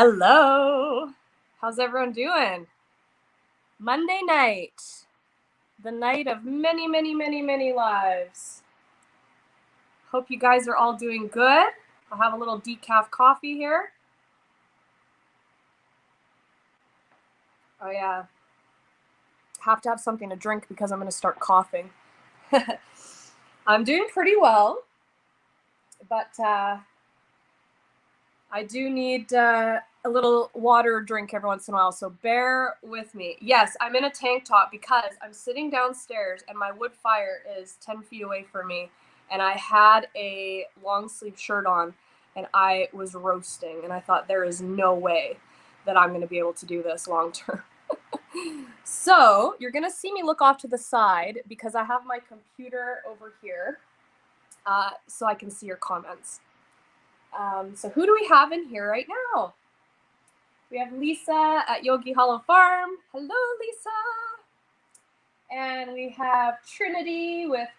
Hello. How's everyone doing? Monday night, the night of many, many, many, many lives. Hope you guys are all doing good. I'll have a little decaf coffee here. Oh yeah, have to have something to drink because I'm going to start coughing. I'm doing pretty well, but I do need a little water drink every once in a while, so bear with me. Yes, I'm in a tank top because I'm sitting downstairs and my wood fire is 10 feet away from me, and I had a long sleeve shirt on and I was roasting, and I thought there is no way that I'm going to be able to do this long term. So you're going to see me look off to the side because I have my computer over here so I can see your comments. So who do we have in here right now? We have Lisa at Yogi Hollow Farm. Hello, Lisa. And we have Trinity with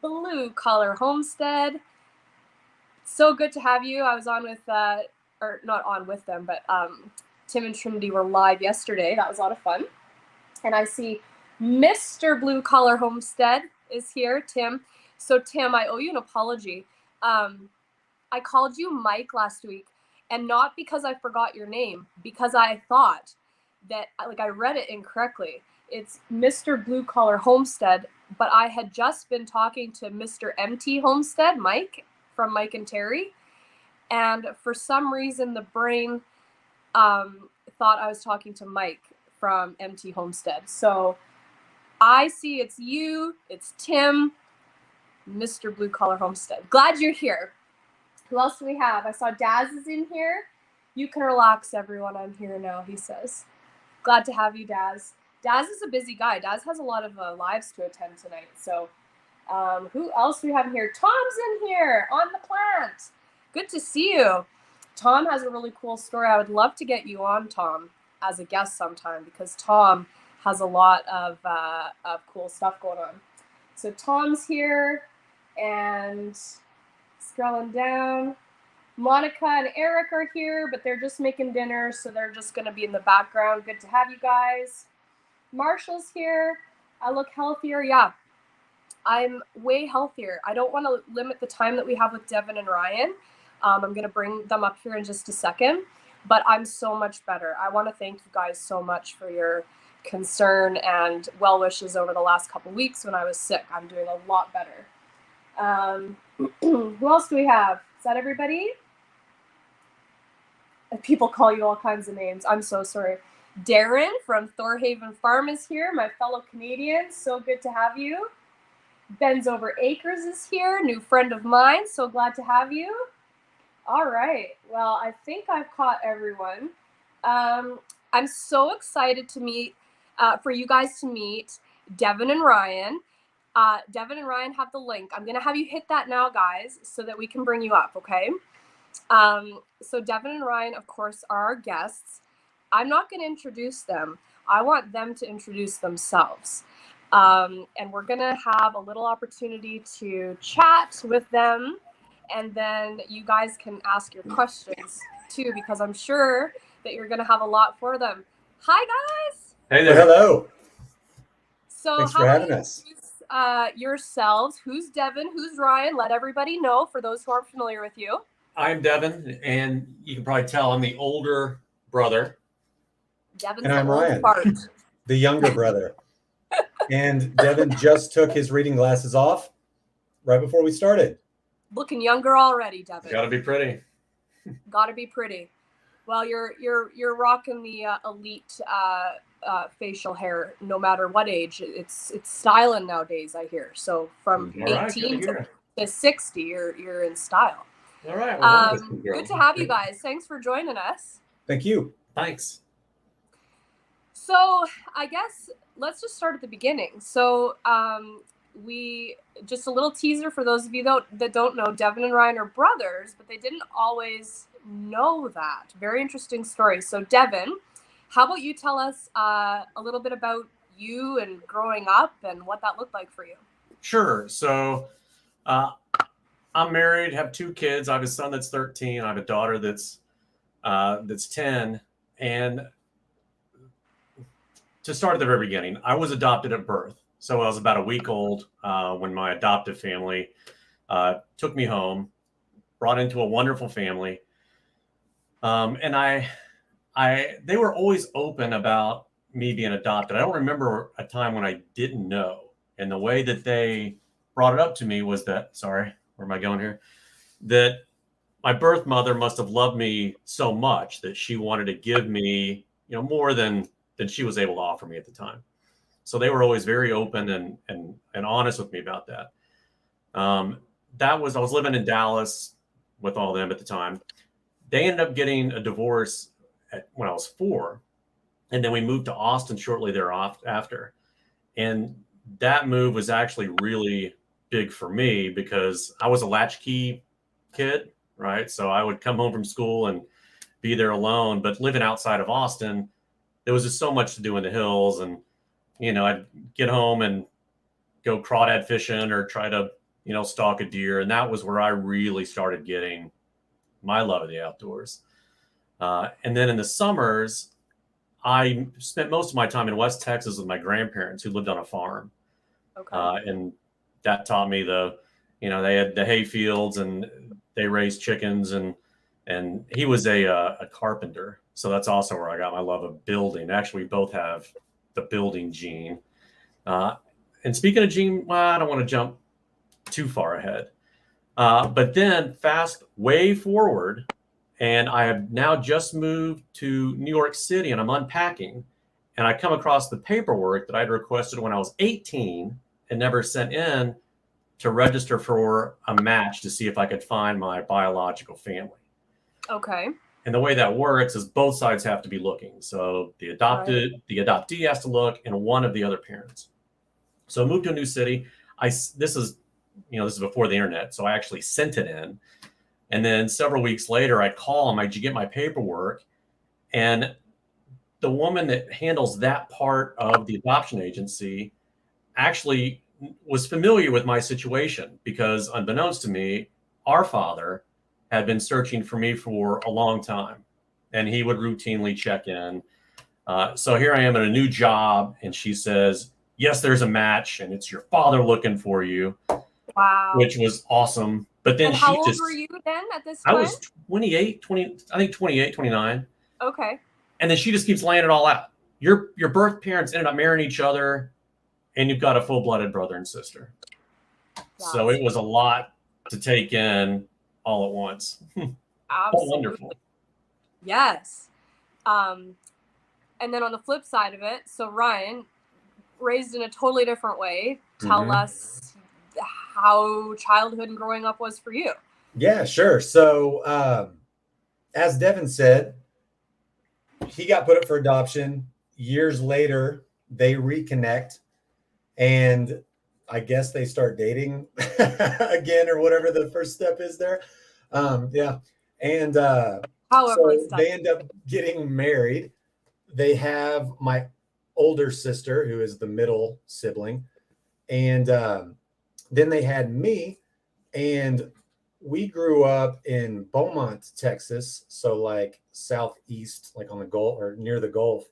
Blue Collar Homestead. So good to have you. I was on with, or not on with them, but Tim and Trinity were live yesterday. That was a lot of fun. And I see Mr. Blue Collar Homestead is here, Tim. So Tim, I owe you an apology. I called you Mike last week, and not because I forgot your name, because I thought that, like, I read it incorrectly. It's Mr. Blue Collar Homestead, but I had just been talking to Mr. MT Homestead, Mike, from Mike and Terry, and for some reason the brain thought I was talking to Mike from MT Homestead. So I see it's you, it's Tim, Mr. Blue Collar Homestead. Glad you're here. Who else do we have? I saw Daz is in here. You can relax, everyone. I'm here now, he says. Glad to have you, Daz. Daz is a busy guy. Daz has a lot of lives to attend tonight. So who else do we have here? Tom's in here on the plant. Good to see you. Tom has a really cool story. I would love to get you on, Tom, as a guest sometime, because Tom has a lot of cool stuff going on. So Tom's here, and scrolling down, Monica and Eric are here, but they're just making dinner, so they're just going to be in the background. Good to have you guys. Marshall's here. I look healthier. Yeah, I'm way healthier. I don't want to limit the time that we have with Devon and Ryan. I'm going to bring them up here in just a second, but I'm so much better. I want to thank you guys so much for your concern and well wishes over the last couple weeks when I was sick. I'm doing a lot better. Who else do we have? Is that everybody? People call you all kinds of names. I'm so sorry. Darren from Thorhaven Farm is here, my fellow Canadian. So good to have you. Ben's Over Acres is here, new friend of mine. So glad to have you. All right. Well, I think I've caught everyone. I'm so excited to meet, for you guys to meet Devon and Ryan. Devon and Ryan have the link. I'm going to have you hit that now, guys, so that we can bring you up, okay? So Devon and Ryan, of course, are our guests. I'm not going to introduce them. I want them to introduce themselves. And we're going to have a little opportunity to chat with them, and then you guys can ask your questions, too, because I'm sure that you're going to have a lot for them. Hi, guys! Hey there. Hello. So Thanks for having us. Yourselves. Who's Devon? Who's Ryan? Let everybody know, for those who aren't familiar with you. I'm Devon, and you can probably tell I'm the older brother. Devon's And I'm the old Ryan, fart. the younger brother. And Devon just took his reading glasses off right before we started. Looking younger already, Devon. Gotta be pretty. Gotta be pretty. Well, you're rocking the elite facial hair, no matter what age. It's styling nowadays, I hear. So from 18 to 60, you're in style. All right. Well, good to have you guys. Thanks for joining us. Thank you. Thanks. So I guess let's just start at the beginning. So we just a little teaser for those of you that don't know, Devon and Ryan are brothers, but they didn't always know that. Very interesting story. So Devon, how about you tell us a little bit about you and growing up and what that looked like for you? Sure. So I'm married, have two kids. I have a son that's 13. I have a daughter that's that's 10. And to start at the very beginning, I was adopted at birth. So I was about a week old when my adoptive family took me home, brought into a wonderful family. And they were always open about me being adopted. I don't remember a time when I didn't know. And the way that they brought it up to me was that, sorry, where am I going here? That my birth mother must have loved me so much that she wanted to give me, more than she was able to offer me at the time. So they were always very open and honest with me about that. I was living in Dallas with all them at the time. They ended up getting a divorce when I was 4. And then we moved to Austin shortly thereafter. And that move was actually really big for me because I was a latchkey kid, right? So I would come home from school and be there alone. But living outside of Austin, there was just so much to do in the hills. And, I'd get home and go crawdad fishing or try to, stalk a deer. And that was where I really started getting my love of the outdoors. And then in the summers, I spent most of my time in West Texas with my grandparents who lived on a farm. Okay. And that taught me they had the hay fields and they raised chickens and he was a carpenter. So that's also where I got my love of building. Actually, we both have the building gene. And speaking of gene, I don't want to jump too far ahead. But then fast way forward, and I have now just moved to New York City and I'm unpacking. And I come across the paperwork that I'd requested when I was 18 and never sent in to register for a match to see if I could find my biological family. Okay. And the way that works is both sides have to be looking. So the adoptee has to look, and one of the other parents. So I moved to a new city. This is before the internet. So I actually sent it in. And then several weeks later, I call them. Did you get my paperwork? And the woman that handles that part of the adoption agency actually was familiar with my situation because, unbeknownst to me, our father had been searching for me for a long time, and he would routinely check in. So here I am at a new job, and she says, yes, there's a match, and it's your father looking for you. Wow. Which was awesome. But then how old were you then at this time? I was 28, 29. Okay. And then she just keeps laying it all out. Your birth parents ended up marrying each other, and you've got a full-blooded brother and sister. Wow. So it was a lot to take in all at once. Absolutely. Wonderful. Yes. And then on the flip side of it, so Ryan, raised in a totally different way. Tell us how childhood and growing up was for you. Yeah, sure. So as Devon said, he got put up for adoption. Years later, they reconnect, and I guess they start dating again, or whatever the first step is there. Yeah. And so they end up getting married. They have my older sister, who is the middle sibling. And then they had me, and we grew up in Beaumont, Texas. So like southeast, like on the Gulf or near the Gulf.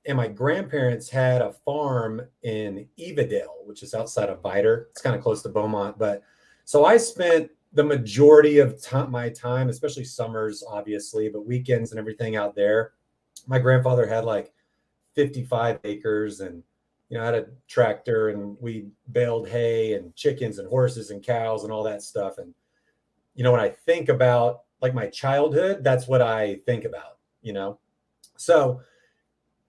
And my grandparents had a farm in Evadale, which is outside of Vidor. It's kind of close to Beaumont. But so I spent the majority of my time, especially summers, obviously, but weekends and everything out there. My grandfather had like 55 acres and, had a tractor, and we baled hay and chickens and horses and cows and all that stuff. And, when I think about like my childhood, that's what I think about, So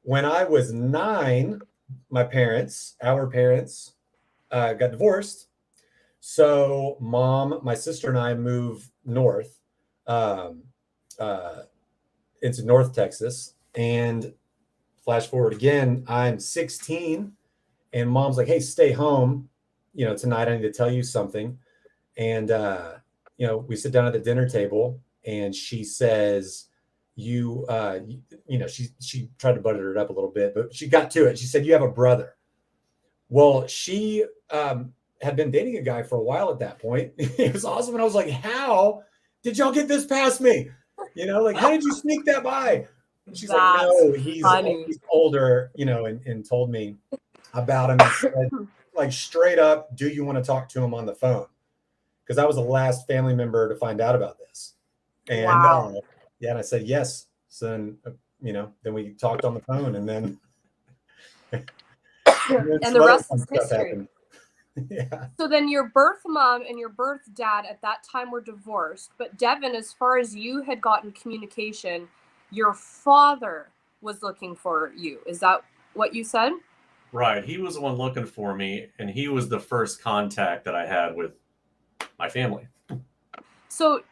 when I was 9, our parents got divorced. So mom, my sister, and I moved north into North Texas. And flash forward again, I'm 16, and mom's like, hey, stay home. Tonight I need to tell you something. And, we sit down at the dinner table, and she says, she tried to butter it up a little bit, but she got to it. She said, you have a brother. Well, she had been dating a guy for a while at that point. It was awesome. And I was like, how did y'all get this past me? You know, like, how did you sneak that by? And she's like, That's no, funny. he's older, you know, and told me about him and said, like, straight up, do you want to talk to him on the phone? Because I was the last family member to find out about this. And Wow. yeah, and I said yes. So then, you know, then we talked on the phone, and then And some the other rest fun is stuff history. happened. Yeah. So then your birth mom and your birth dad at that time were divorced. But Devon, as far as you had gotten communication, your father was looking for you. Is that what you said? Right. He was the one looking for me, and he was the first contact that I had with my family. So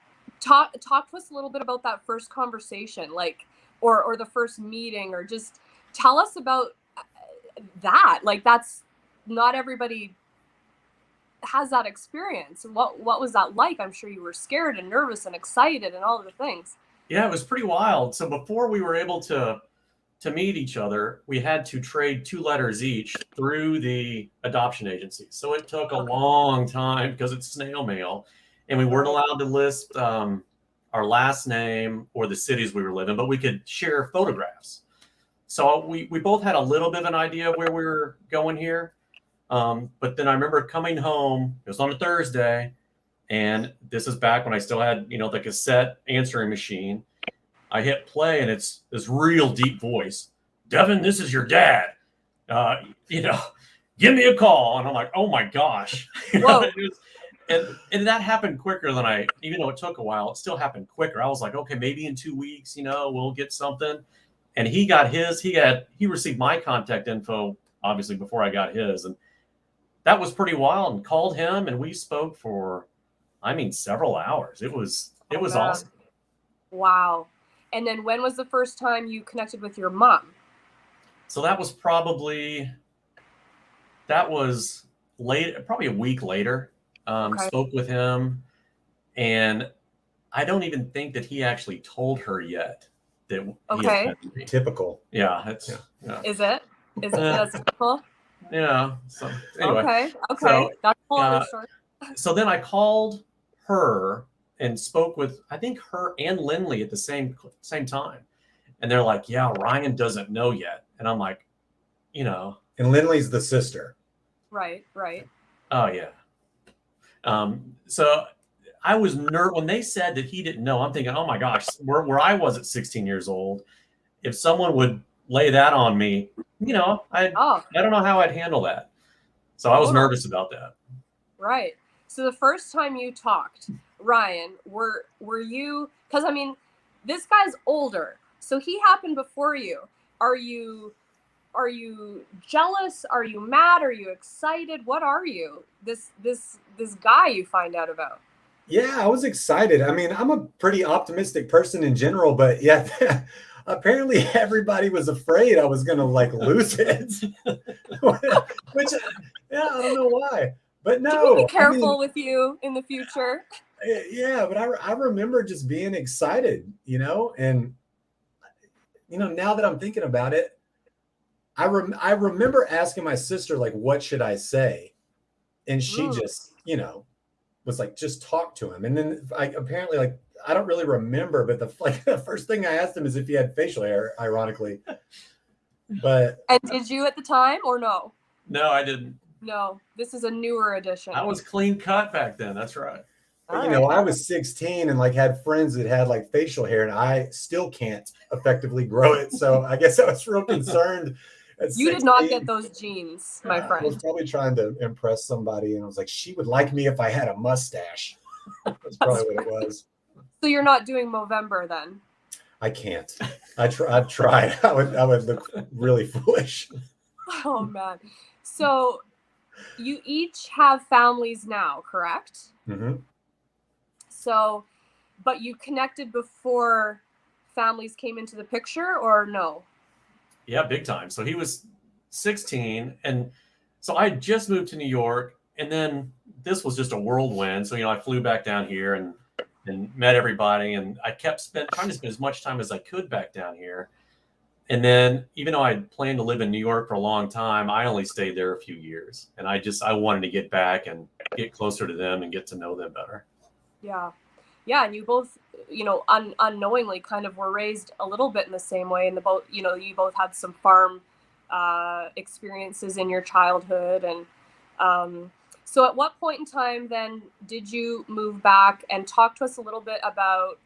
talk to us a little bit about that first conversation, like, or the first meeting, or just tell us about that. Like, that's not everybody has that experience. What was that like? I'm sure you were scared and nervous and excited and all the things. Yeah, it was pretty wild. So before we were able to meet each other, we had to trade 2 letters each through the adoption agency. So it took a long time because it's snail mail, and we weren't allowed to list our last name or the cities we were living, but we could share photographs. So we both had a little bit of an idea of where we were going here. But then I remember coming home, it was on a Thursday, and this is back when I still had, you know, the cassette answering machine. I hit play, and it's this real deep voice. Devon, this is your dad. You know, give me a call. And I'm like, oh my gosh. Whoa. And that happened quicker than even though it took a while, it still happened quicker. I was like, okay, maybe in 2 weeks, you know, we'll get something. And he received my contact info, obviously, before I got his. And that was pretty wild, and called him, and we spoke for, several hours. It was awesome. Wow. And then when was the first time you connected with your mom? So that was late, probably a week later. Spoke with him, and I don't even think that he actually told her yet that he had met me. Typical. Yeah. Yeah. Is it that's typical? Yeah. So anyway. Okay. So, that's a whole other story. So then I called her and spoke with, I think, her and Lindley at the same time. And they're like, yeah, Ryan doesn't know yet. And I'm like, you know. And Lindley's the sister. Right. Oh, yeah. So I was when they said that he didn't know, I'm thinking, oh my gosh, where I was at 16 years old, if someone would lay that on me, you know, I don't know how I'd handle that. So I was nervous about that. Right. So the first time you talked, Ryan, were you, because this guy's older, so he happened before you. Are you jealous? Are you mad? Are you excited? What are you? This guy you find out about? Yeah, I was excited. I'm a pretty optimistic person in general, but yeah, apparently everybody was afraid I was going to lose it. Which, yeah, I don't know why. But no. Be careful with you in the future. Yeah, but I remember just being excited, you know, and now that I'm thinking about it, I remember asking my sister, what should I say? And she just, was like, just talk to him. And then apparently, I don't really remember, but the first thing I asked him is if he had facial hair, ironically. But and did you at the time or no? No, I didn't. No, this is a newer edition. I was clean cut back then. That's right. But, I was 16 and had friends that had facial hair, and I still can't effectively grow it. So I guess I was real concerned. You did not get those genes, my friend. I was probably trying to impress somebody, and I was like, she would like me if I had a mustache. That's probably what it was. So you're not doing Movember then? I can't. I've tried. I would look really foolish. Oh man. So you each have families now, correct? Mm-hmm. So, but you connected before families came into the picture, or no? Yeah, big time. So he was 16, and so I just moved to New York, and then this was just a whirlwind. So I flew back down here and met everybody, and I kept trying to spend as much time as I could back down here. And then, even though I had planned to live in New York for a long time, I only stayed there a few years, and I wanted to get back and get closer to them and get to know them better. Yeah. Yeah, and you both, unknowingly kind of were raised a little bit in the same way. And you both had some farm experiences in your childhood. And so at what point in time then did you move back, and talk to us a little bit about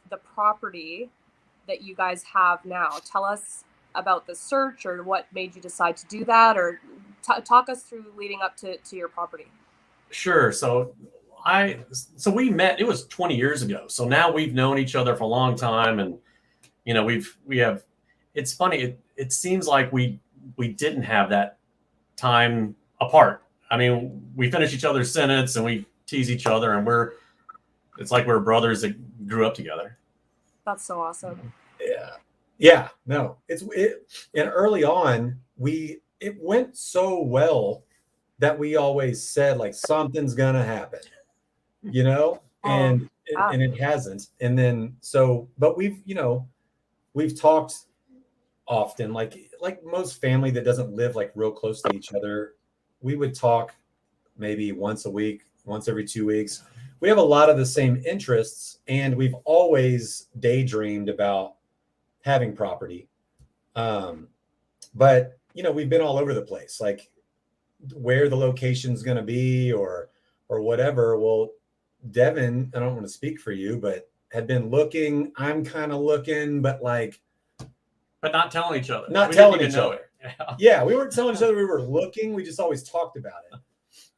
the property that you guys have now? Tell us about the search, or what made you decide to do that, or talk us through leading up to your property. Sure. So we met, it was 20 years ago. So now we've known each other for a long time. And, it's funny. It seems like we didn't have that time apart. I mean, we finish each other's sentence and we tease each other, and it's like we're brothers that grew up together. That's so awesome. Yeah. Yeah. No, and early on, it went so well that we always said, like, something's going to happen, and it hasn't. And then, but we've talked often, like most family that doesn't live like real close to each other, we would talk maybe once a week, once every 2 weeks. We have a lot of the same interests, and we've always daydreamed about having property. But we've been all over the place, like where the location's going to be or whatever. Well, Devon, I don't want to speak for you, but had been looking. I'm kind of looking, but not telling each other. Not telling each other. Yeah, we weren't telling each other we were looking. We just always talked about it.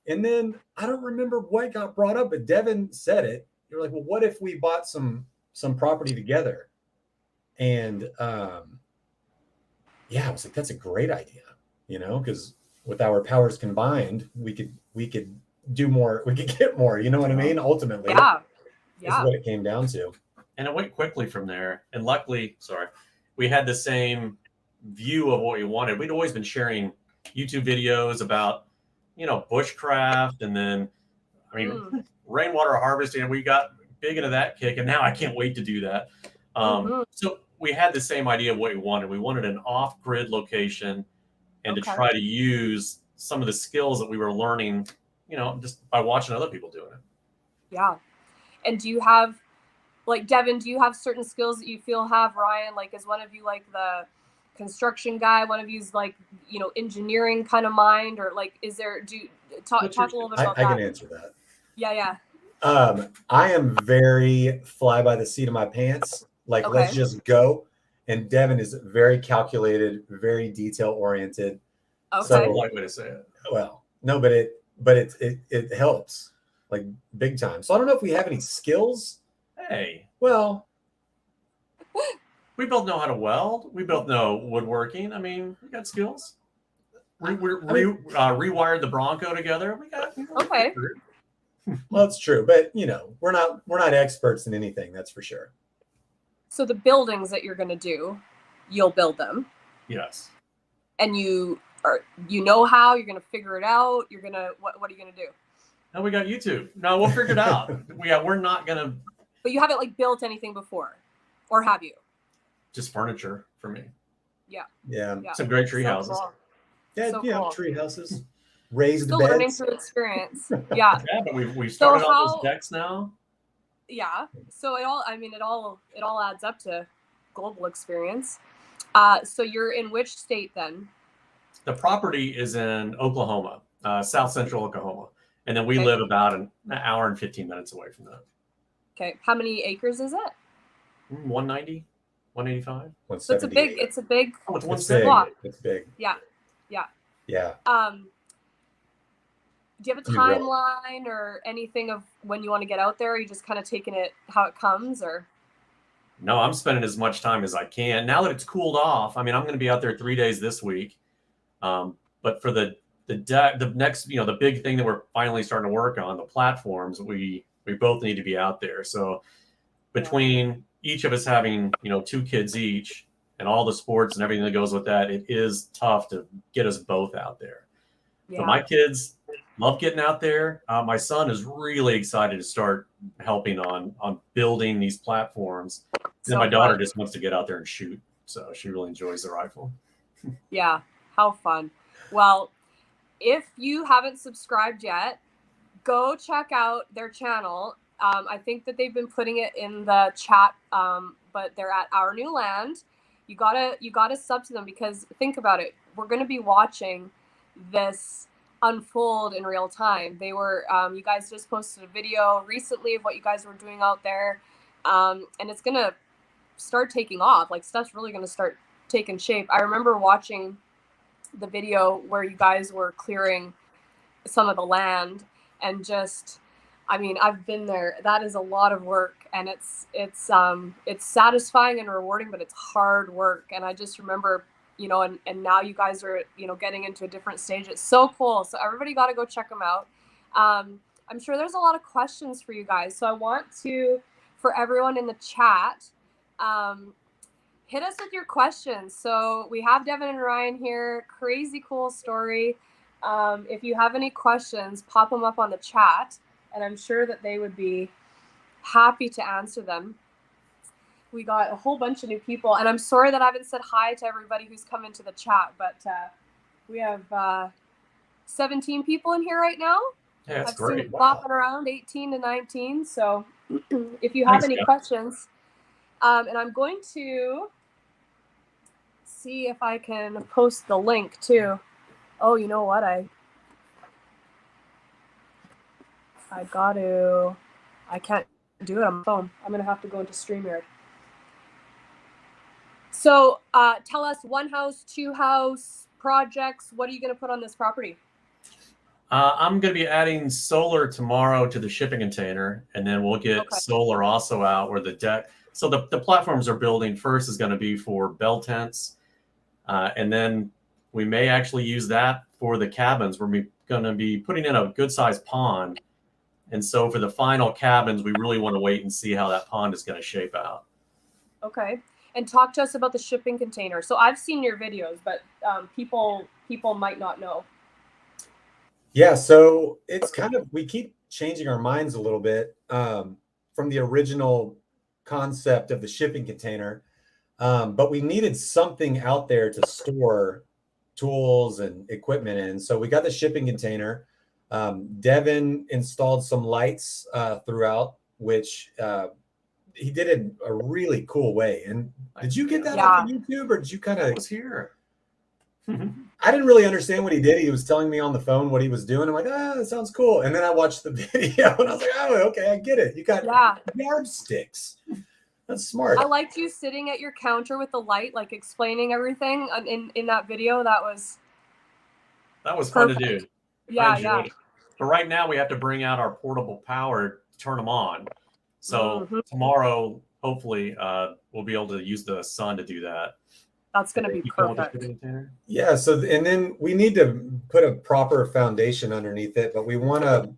And then I don't remember what got brought up, but Devon said it. You're like, well, what if we bought some property together? And yeah, I was like, that's a great idea, because with our powers combined, we could do more. We could get more. You know what I mean? Ultimately, yeah, is what it came down to. And it went quickly from there. And luckily, we had the same view of what we wanted. We'd always been sharing YouTube videos about, bushcraft, and then, rainwater harvesting. We got big into that kick, and now I can't wait to do that. So we had the same idea of what we wanted. We wanted an off-grid location, and to try to use some of the skills that we were learning, just by watching other people doing it. Yeah. And do you have, like, Devon, do you have certain skills that you feel have Ryan? Like, is one of you like the construction guy? One of you's like, engineering kind of mind, or like, is there, talk a little bit about that? I can answer that. Yeah. I am very fly by the seat of my pants. Like, let's just go. And Devon is very calculated, very detail oriented. Okay. So, polite way to say it. Well, no, but it helps, like, big time. So I don't know if we have any skills. Hey. Well, we both know how to weld. We both know woodworking. I mean, we got skills. We rewired the Bronco together. We got okay. Well, it's true, but we're not experts in anything, that's for sure. So the buildings that you're going to do, you'll build them. Yes. And you know how you're going to figure it out. You're going to what are you going to do? No, we got YouTube. No, we'll figure it out. We're not going to. But you haven't like built anything before, or have you? Just furniture for me. Yeah. Some great tree houses. Cool. Yeah, cool. Tree houses. Raised Still beds. learning through experience. Yeah. Yeah, but we've started on those decks now. Yeah. So it all adds up to global experience. So you're in which state then? The property is in Oklahoma, South Central Oklahoma. And then we live about an hour and 15 minutes away from that. Okay. How many acres is it? 190, 185. So it's a big. Oh, it's It's big. big. It's big. Yeah. Do you have a timeline or anything of when you want to get out there? Or are you just kind of taking it how it comes, or? No, I'm spending as much time as I can. Now that it's cooled off, I mean, I'm going to be out there 3 days this week. But for the next, the big thing that we're finally starting to work on, the platforms, we both need to be out there. So between each of us having, 2 kids each, and all the sports and everything that goes with that, it is tough to get us both out there. Yeah. So my kids love getting out there. My son is really excited to start helping on building these platforms. And my daughter just wants to get out there and shoot. So she really enjoys the rifle. Yeah. How fun. Well, if you haven't subscribed yet, go check out their channel. I think that they've been putting it in the chat, but they're at Our New Land. You gotta sub to them, because think about it. We're going to be watching this unfold in real time. They were, you guys just posted a video recently of what you guys were doing out there. And it's going to start taking off. Like, stuff's really going to start taking shape. I remember watching the video where you guys were clearing some of the land, and just, I mean, I've been there. That is a lot of work, and it's satisfying and rewarding, but it's hard work. And I just remember, you know, and now you guys are, you know, getting into a different stage. It's so cool. So everybody got to go check them out. I'm sure there's a lot of questions for you guys. So I want to, for everyone in the chat, hit us with your questions. So we have Devon and Ryan here. Crazy cool story. If you have any questions, pop them up on the chat, and I'm sure that they would be happy to answer them. We got a whole bunch of new people, and I'm sorry that I haven't said hi to everybody who's come into the chat, but we have 17 people in here right now. Yeah, that's I've great. seen it flopping around 18 to 19. So if you have any questions, and I'm going to see if I can post the link too. Oh, you know what? I can't do it on my phone. I'm going to have to go into StreamYard. So tell us, 1 house, 2 house projects. What are you going to put on this property? I'm going to be adding solar tomorrow to the shipping container, and then we'll get solar also out where the deck. So the platforms are building first is going to be for bell tents. And then we may actually use that for the cabins. We're going to be putting in a good sized pond. And so for the final cabins, we really want to wait and see how that pond is going to shape out. Okay. And talk to us about the shipping container. So I've seen your videos, but people might not know. Yeah, so it's kind of, we keep changing our minds a little bit from the original concept of the shipping container, but we needed something out there to store tools and equipment in. So we got the shipping container. Devon installed some lights throughout, which he did it a really cool way. And did you get that off of YouTube, or did you kind of? I was here. I didn't really understand what he did. He was telling me on the phone what he was doing. I'm like, that sounds cool. And then I watched the video, and I was like, oh, okay, I get it. You got yardsticks. That's smart. I liked you sitting at your counter with the light, like explaining everything in that video. That was fun to do. Yeah. But right now we have to bring out our portable power to turn them on. So tomorrow, hopefully, we'll be able to use the sun to do that. That's going to be perfect. Yeah. So, and then we need to put a proper foundation underneath it, but we want to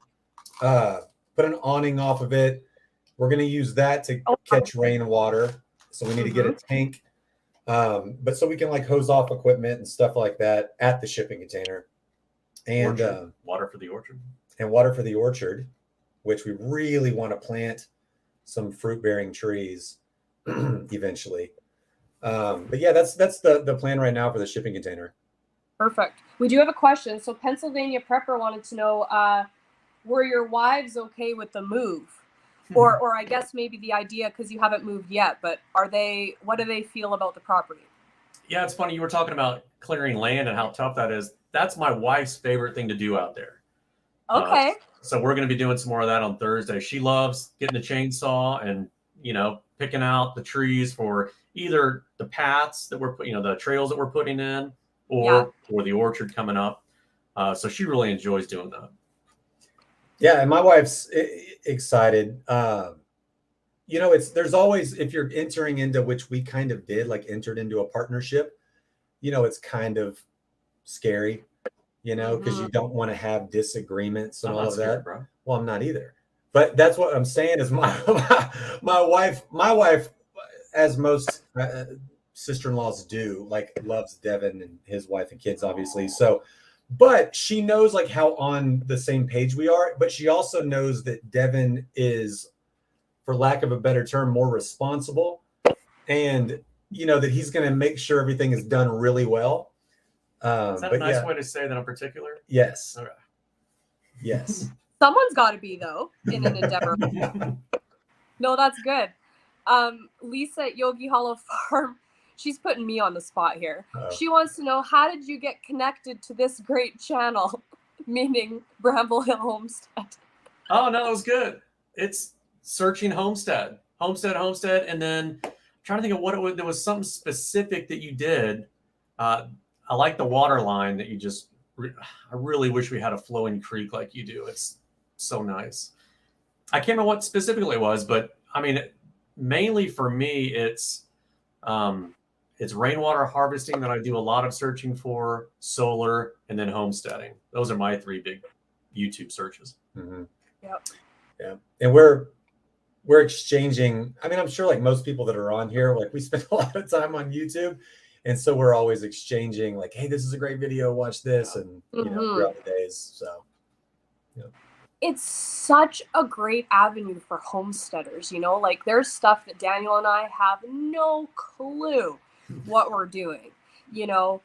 put an awning off of it. We're going to use that to catch rainwater. So we need to get a tank, but so we can like hose off equipment and stuff like that at the shipping container. And water for the orchard. And water for the orchard, which we really want to plant some fruit-bearing trees eventually. But yeah, that's the plan right now for the shipping container. Perfect. We do have a question. So Pennsylvania Prepper wanted to know, were your wives okay with the move? Or I guess maybe the idea, because you haven't moved yet, but what do they feel about the property? Yeah, it's funny. You were talking about clearing land and how tough that is. That's my wife's favorite thing to do out there. Okay. So we're going to be doing some more of that on Thursday. She loves getting the chainsaw and, picking out the trees for either the paths that we're putting, the trails that we're putting in, or for the orchard coming up. So she really enjoys doing that. Yeah, and my wife's excited. There's always, if you're entering into, which we kind of did, like entered into a partnership, it's kind of scary, because you don't want to have disagreements and all of that. Bro. Well, I'm not either. But that's what I'm saying is my wife, as most sister-in-laws do, like loves Devon and his wife and kids, obviously. So, but she knows like how on the same page we are, but she also knows that Devon is, for lack of a better term, more responsible, and that he's going to make sure everything is done really well. Is that a nice way to say that in particular? Yes. Okay. Yes. Someone's got to be, though, in an endeavor. No, that's good. Lisa at Yogi Hollow Farm, she's putting me on the spot here. Oh. She wants to know, how did you get connected to this great channel, meaning Bramble Hill Homestead? Oh, no, it was good. It's searching homestead, and then I'm trying to think of what it was. There was something specific that you did. I like the water line that you just. I really wish we had a flowing creek like you do. It's so nice. I can't remember what specifically it was, but I mean, mainly for me, it's rainwater harvesting that I do a lot of searching for, solar, and then homesteading. Those are my 3 big YouTube searches. Mm-hmm. Yep. Yeah, and we're exchanging. I mean, I'm sure like most people that are on here, like we spend a lot of time on YouTube, and so we're always exchanging like, hey, this is a great video, watch this, and you know, throughout the days. So yeah. It's such a great avenue for homesteaders, you know, like there's stuff that Daniel and I have no clue what we're doing, you know.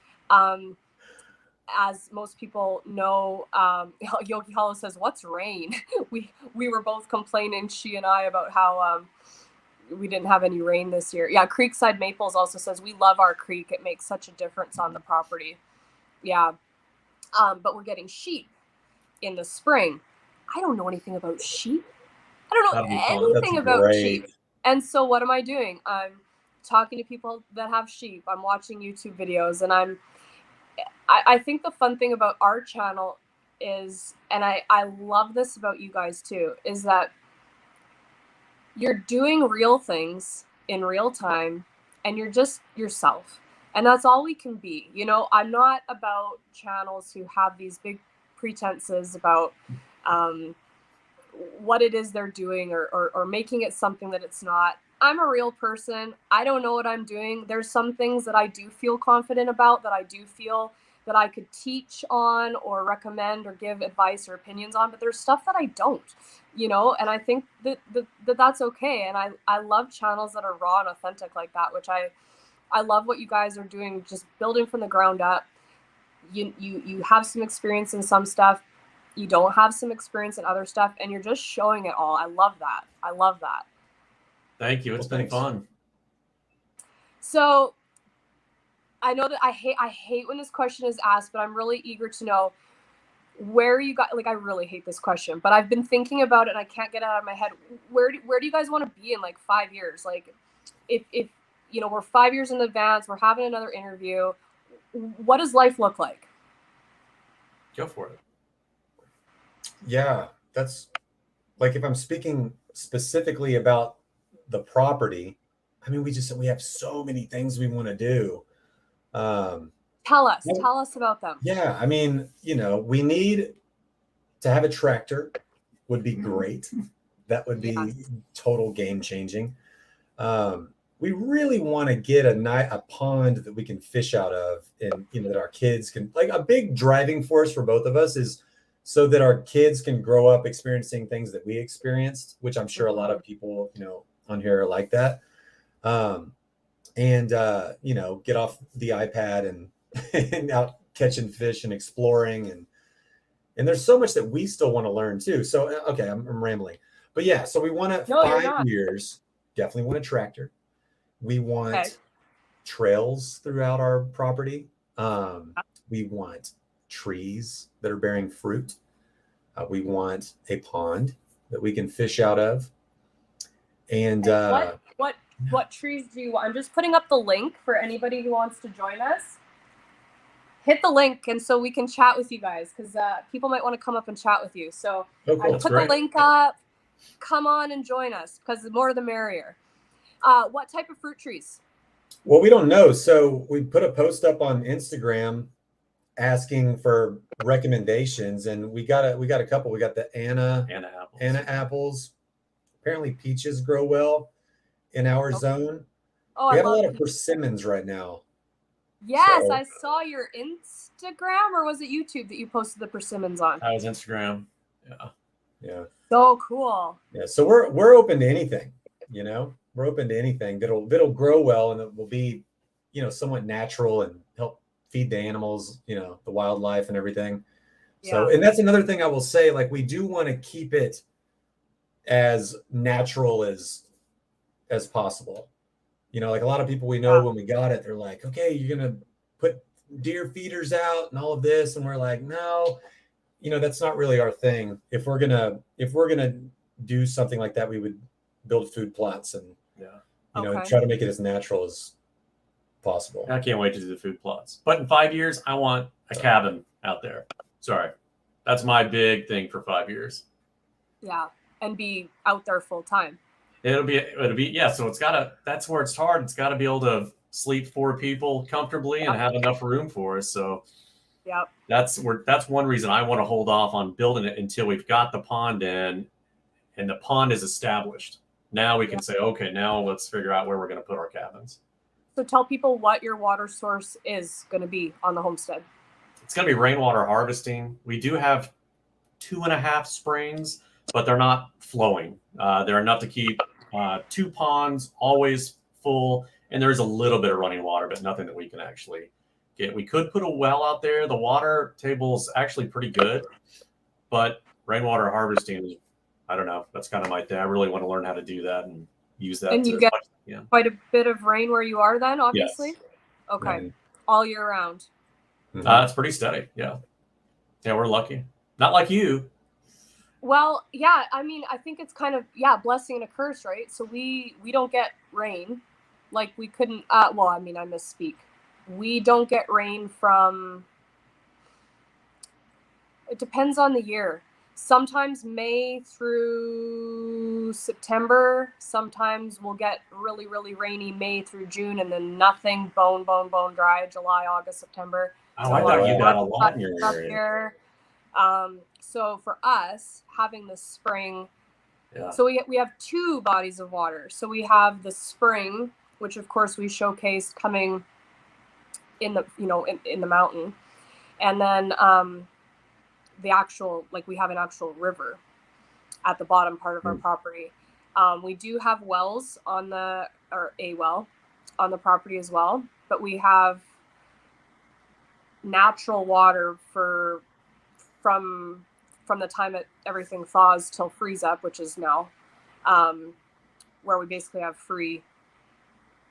As most people know, Yogi Hollow says, what's rain? We were both complaining, she and I, about how we didn't have any rain this year. Yeah, Creekside Maples also says, we love our creek. It makes such a difference on the property. Yeah. But we're getting sheep in the spring. I don't know anything about sheep. I don't know anything about sheep. And so what am I doing? I'm talking to people that have sheep. I'm watching YouTube videos, and I think the fun thing about our channel is, and I love this about you guys too, is that you're doing real things in real time, and you're just yourself. And that's all we can be. You know, I'm not about channels who have these big pretenses about what it is they're doing, or making it something that it's not. I'm a real person. I don't know what I'm doing. There's some things that I do feel confident about, that I do feel that I could teach on or recommend or give advice or opinions on, but there's stuff that I don't, you know, and I think that's okay. And I love channels that are raw and authentic like that, which I love what you guys are doing, just building from the ground up. You have some experience in some stuff, you don't have some experience in other stuff, and you're just showing it all. I love that. I love that. Thank you. It's been fun. So I know that I hate when this question is asked, but I'm really eager to know where you got, like, I really hate this question, but I've been thinking about it and I can't get it out of my head. Where do you guys want to be in like 5 years? Like if you know, we're 5 years in advance, we're having another interview, what does life look like? Go for it. Yeah, that's like, if I'm speaking specifically about the property, I mean, we have so many things we want to do. Tell us about them. Yeah, I mean, you know, we need to have a tractor, would be great. That would be total game changing. We really want to get a pond that we can fish out of, and you know, that our kids can, like, a big driving force for both of us is so that our kids can grow up experiencing things that we experienced, which I'm sure a lot of people, you know, on here are like that. You know, get off the iPad and out catching fish and exploring, and there's so much that we still want to learn too. So okay, I'm rambling, but yeah, so we want to 5 years, definitely want a tractor. We want trails throughout our property. We want trees that are bearing fruit. We want a pond that we can fish out of. And what trees do you want? I'm just putting up the link for anybody who wants to join us. Hit the link, and so we can chat with you guys, because people might want to come up and chat with you. So cool. I put the link up. Come on and join us, because the more the merrier. What type of fruit trees? Well, we don't know. So we put a post up on Instagram asking for recommendations, and we got a couple. We got the Anna apples. Apparently peaches grow well in our zone. We have a lot of persimmons right now. Yes, so I saw your Instagram, or was it YouTube that you posted the persimmons on? That was Instagram. Yeah. So cool. Yeah. So we're open to anything, you know. We're open to anything that'll grow well, and it will be, you know, somewhat natural and help feed the animals, you know, the wildlife and everything. So, and that's another thing I will say, like, we do want to keep it as natural as possible. You know, like a lot of people we know when we got it, they're like, okay, you're going to put deer feeders out and all of this. And we're like, no, you know, that's not really our thing. If we're going to do something like that, we would build food plots and, you know, try to make it as natural as possible. I can't wait to do the food plots. But in 5 years, I want a cabin out there. Sorry. That's my big thing for 5 years. Yeah. And be out there full time. It'll be, yeah. So that's where it's hard. It's got to be able to sleep 4 people comfortably and have enough room for us. So that's one reason I want to hold off on building it until we've got the pond in and the pond is established. Now we can say, okay, now let's figure out where we're going to put our cabins. So tell people what your water source is going to be on the homestead. It's going to be rainwater harvesting. We do have 2.5 springs, but they're not flowing. They're enough to keep 2 ponds always full. And there's a little bit of running water, but nothing that we can actually get. We could put a well out there. The water table's actually pretty good, but rainwater harvesting is, I don't know. That's kind of my thing. I really want to learn how to do that and use that. And you get quite a bit of rain where you are then, obviously? Yes. Okay. Mm-hmm. All year round? It's pretty steady, yeah. Yeah, we're lucky. Not like you. Well, yeah, I mean, I think it's kind of, blessing and a curse, right? So we don't get rain. Like we couldn't, I misspeak. We don't get rain from, it depends on the year. Sometimes May through September. Sometimes we'll get really, really rainy May through June, and then nothing, bone dry, July, August, September. Oh, I thought you got a lot in your area. So for us, having the spring, so we have 2 bodies of water. So we have the spring, which of course we showcased coming in the, in the mountain. And then the actual, we have an actual river at the bottom part of our property. We do have wells a well on the property as well, but we have natural water from the time everything thaws till freeze up, which is now, where we basically have free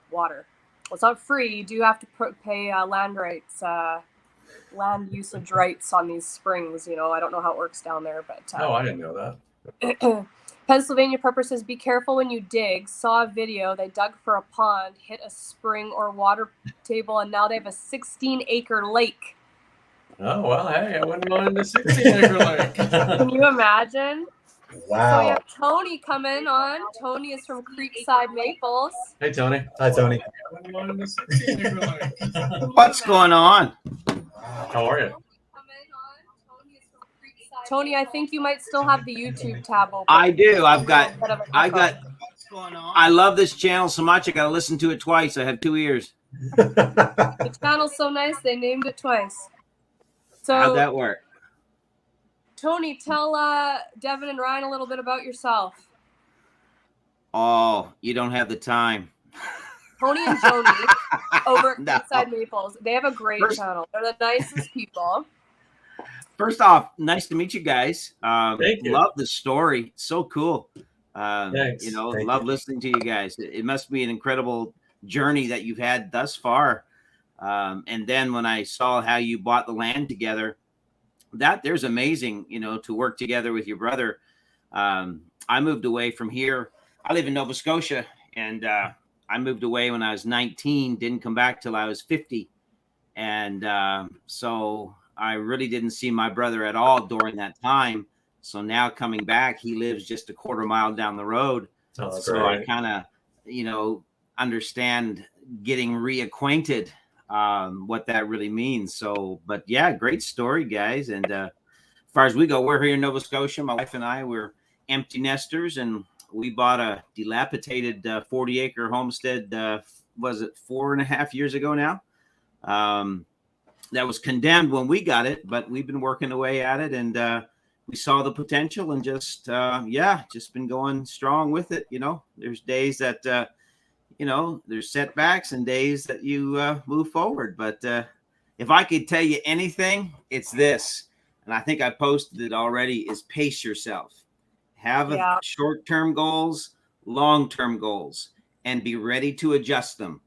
water. Well, it's not free. You do have to pay land rights, land usage rights on these springs. I don't know how it works down there, but I didn't know that. Pennsylvania Purpose says, be careful when you dig. Saw a video. They dug for a pond, hit a spring or water table, and now they have a 16-acre lake. Oh, well, hey, I wouldn't mind the 16-acre lake. Can you imagine? Wow. So we have Tony coming on. Tony is from Creekside Maples. Hey, Tony. Hi, Tony. What's going on? How are you? Tony, I think you might still have the YouTube tab open. I do. I love this channel so much. I got to listen to it twice. I have 2 ears. The channel's so nice, they named it twice. So how'd that work? Tony, tell Devon and Ryan a little bit about yourself. Oh, you don't have the time. Tony and Joni over at Creekside Maples. They have a great channel. They're the nicest people. First off, nice to meet you guys. Thank you. Love the story. So cool. Thanks. Love listening to you guys. It must be an incredible journey that you've had thus far. And then when I saw how you bought the land together, there's amazing, to work together with your brother. I moved away from here. I live in Nova Scotia, and I moved away when I was 19, didn't come back till I was 50. And so I really didn't see my brother at all during that time. So now coming back, he lives just a quarter mile down the road. So I kind of, understand getting reacquainted, what that really means. So, but yeah, great story, guys. And as far as we go, we're here in Nova Scotia. My wife and I, we're empty nesters, and we bought a dilapidated 40-acre homestead. Was it 4.5 years ago now? That was condemned when we got it, but we've been working away at it, and we saw the potential, and just been going strong with it. There's days that there's setbacks and days that you move forward. But if I could tell you anything, it's this: and I think I posted it already, is pace yourself. Have Yeah. short-term goals, long-term goals, and be ready to adjust them,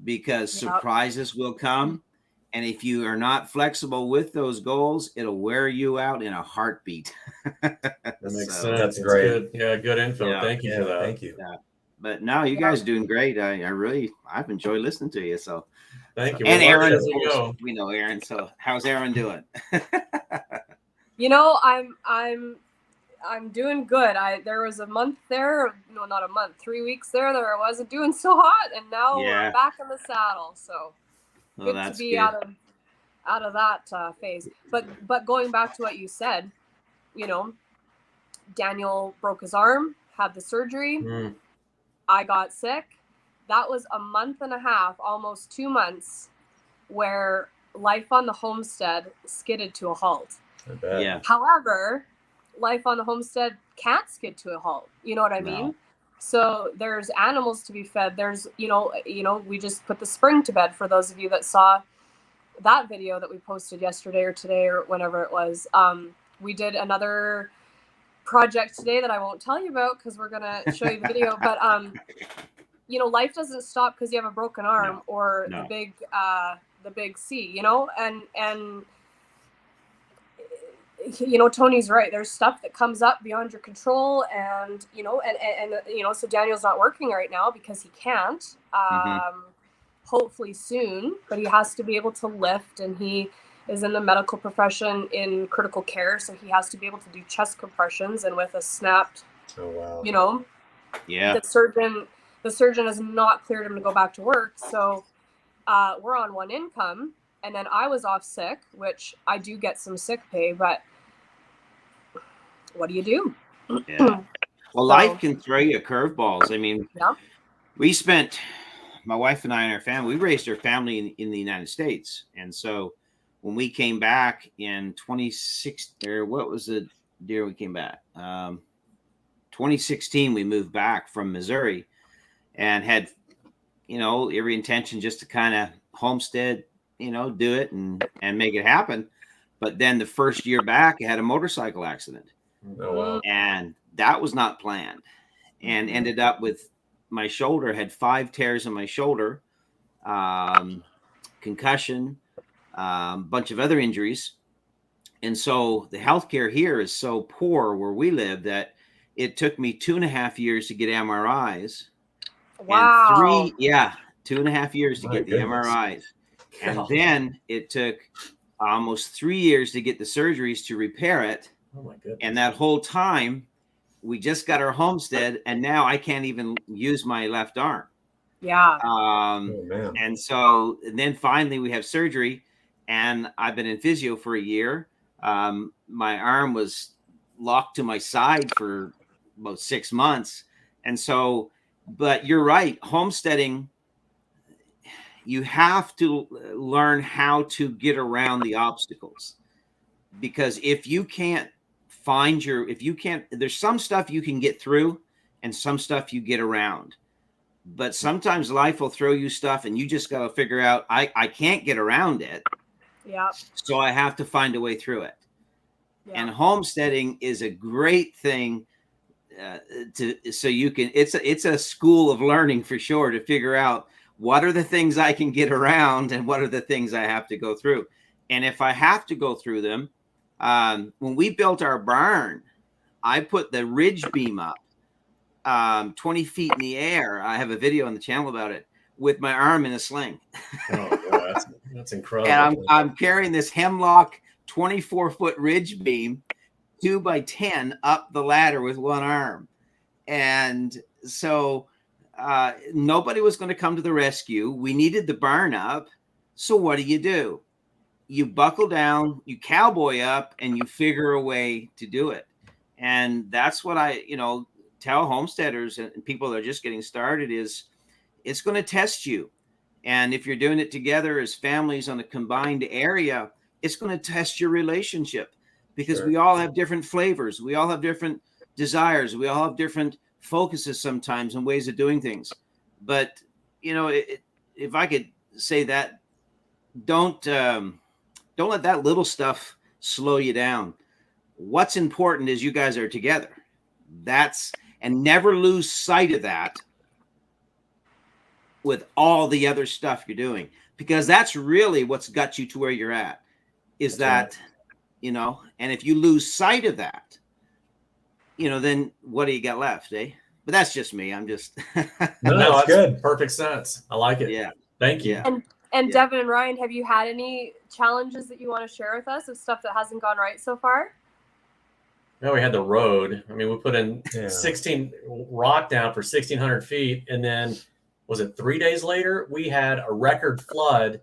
because surprises will come. And if you are not flexible with those goals, it'll wear you out in a heartbeat. That makes sense. That's great. Good. Yeah, good info. Yeah. Thank you for that. Thank you. Yeah. But no, you guys are doing great. I've enjoyed listening to you. So Thank you. and Well, Aaron, as of we course, go. we know Aaron. So how's Aaron doing? You know, I'm doing good. There was a month there, no, not a month, 3 weeks there that I wasn't doing so hot, and now we're back in the saddle. So good to be out of that phase. But going back to what you said, you know, Daniel broke his arm, had the surgery. I got sick. That was a month and a half, almost 2 months, where life on the homestead skidded to a halt. Yeah. However, life on the homestead can't skid to a halt. You know what I mean? So there's animals to be fed. There's, you know, we just put the spring to bed, for those of you that saw that video that we posted yesterday or today or whenever it was. We did another project today that I won't tell you about because we're going to show you the video. But, you know, life doesn't stop because you have a broken arm or the big C, you know, and you know, Tony's right. There's stuff that comes up beyond your control, and you know, and you know, so Daniel's not working right now because he can't. Hopefully soon, but he has to be able to lift, and he is in the medical profession in critical care, so he has to be able to do chest compressions, and with a snapped, you know, the surgeon has not cleared him to go back to work, so we're on one income. And then I was off sick, which I do get some sick pay, but what do you do? Yeah. Well, life can throw you curveballs. I mean, we spent, my wife and I and our family, we raised our family in the United States. And so when we came back in 2016, we moved back from Missouri and had, you know, every intention just to kind of homestead, you know, do it and make it happen. But then the first year back, I had a motorcycle accident. Oh, wow. And that was not planned, and ended up with my shoulder, had 5 tears in my shoulder, concussion, bunch of other injuries. And so the healthcare here is so poor where we live that it took me 2.5 years to get MRIs. Wow. And 2.5 years to get the MRIs. And then it took almost 3 years to get the surgeries to repair it. Oh my goodness. And that whole time, we just got our homestead, and now I can't even use my left arm. Yeah. And so then finally we have surgery, and I've been in physio for a year. My arm was locked to my side for about 6 months. And so, but you're right, homesteading, you have to learn how to get around the obstacles, because if you can't there's some stuff you can get through and some stuff you get around, but sometimes life will throw you stuff and you just got to figure out, I can't get around it. Yeah. So I have to find a way through it. Yeah. And homesteading is a great thing so you can, it's a school of learning for sure, to figure out what are the things I can get around and what are the things I have to go through. And if I have to go through them, when we built our barn, I put the ridge beam up 20 feet in the air. I have a video on the channel about it, with my arm in a sling. Oh, boy, that's incredible. And I'm carrying this hemlock 24-foot ridge beam 2x10 up the ladder with one arm. And so nobody was going to come to the rescue. We needed the barn up. So what do? You buckle down, you cowboy up, and you figure a way to do it. And that's what I, tell homesteaders and people that are just getting started is it's going to test you. And if you're doing it together as families on a combined area, it's going to test your relationship, because we all have different flavors. We all have different desires. We all have different focuses sometimes and ways of doing things. But, if I could say that, don't let that little stuff slow you down. What's important is you guys are together. And never lose sight of that with all the other stuff you're doing, because that's really what's got you to where you're at, is That's that, and if you lose sight of that, then what do you got left, eh? But that's just me. I'm just, No, No, that's that's good. perfect sense. I like it. yeah. Thank you. Yeah. And Yeah. Devon and Ryan, have you had any challenges that you want to share with us of stuff that hasn't gone right so far? No, we had the road. I mean, we put in Yeah. 16 rock down for 1,600 feet. And then was it 3 days later, we had a record flood,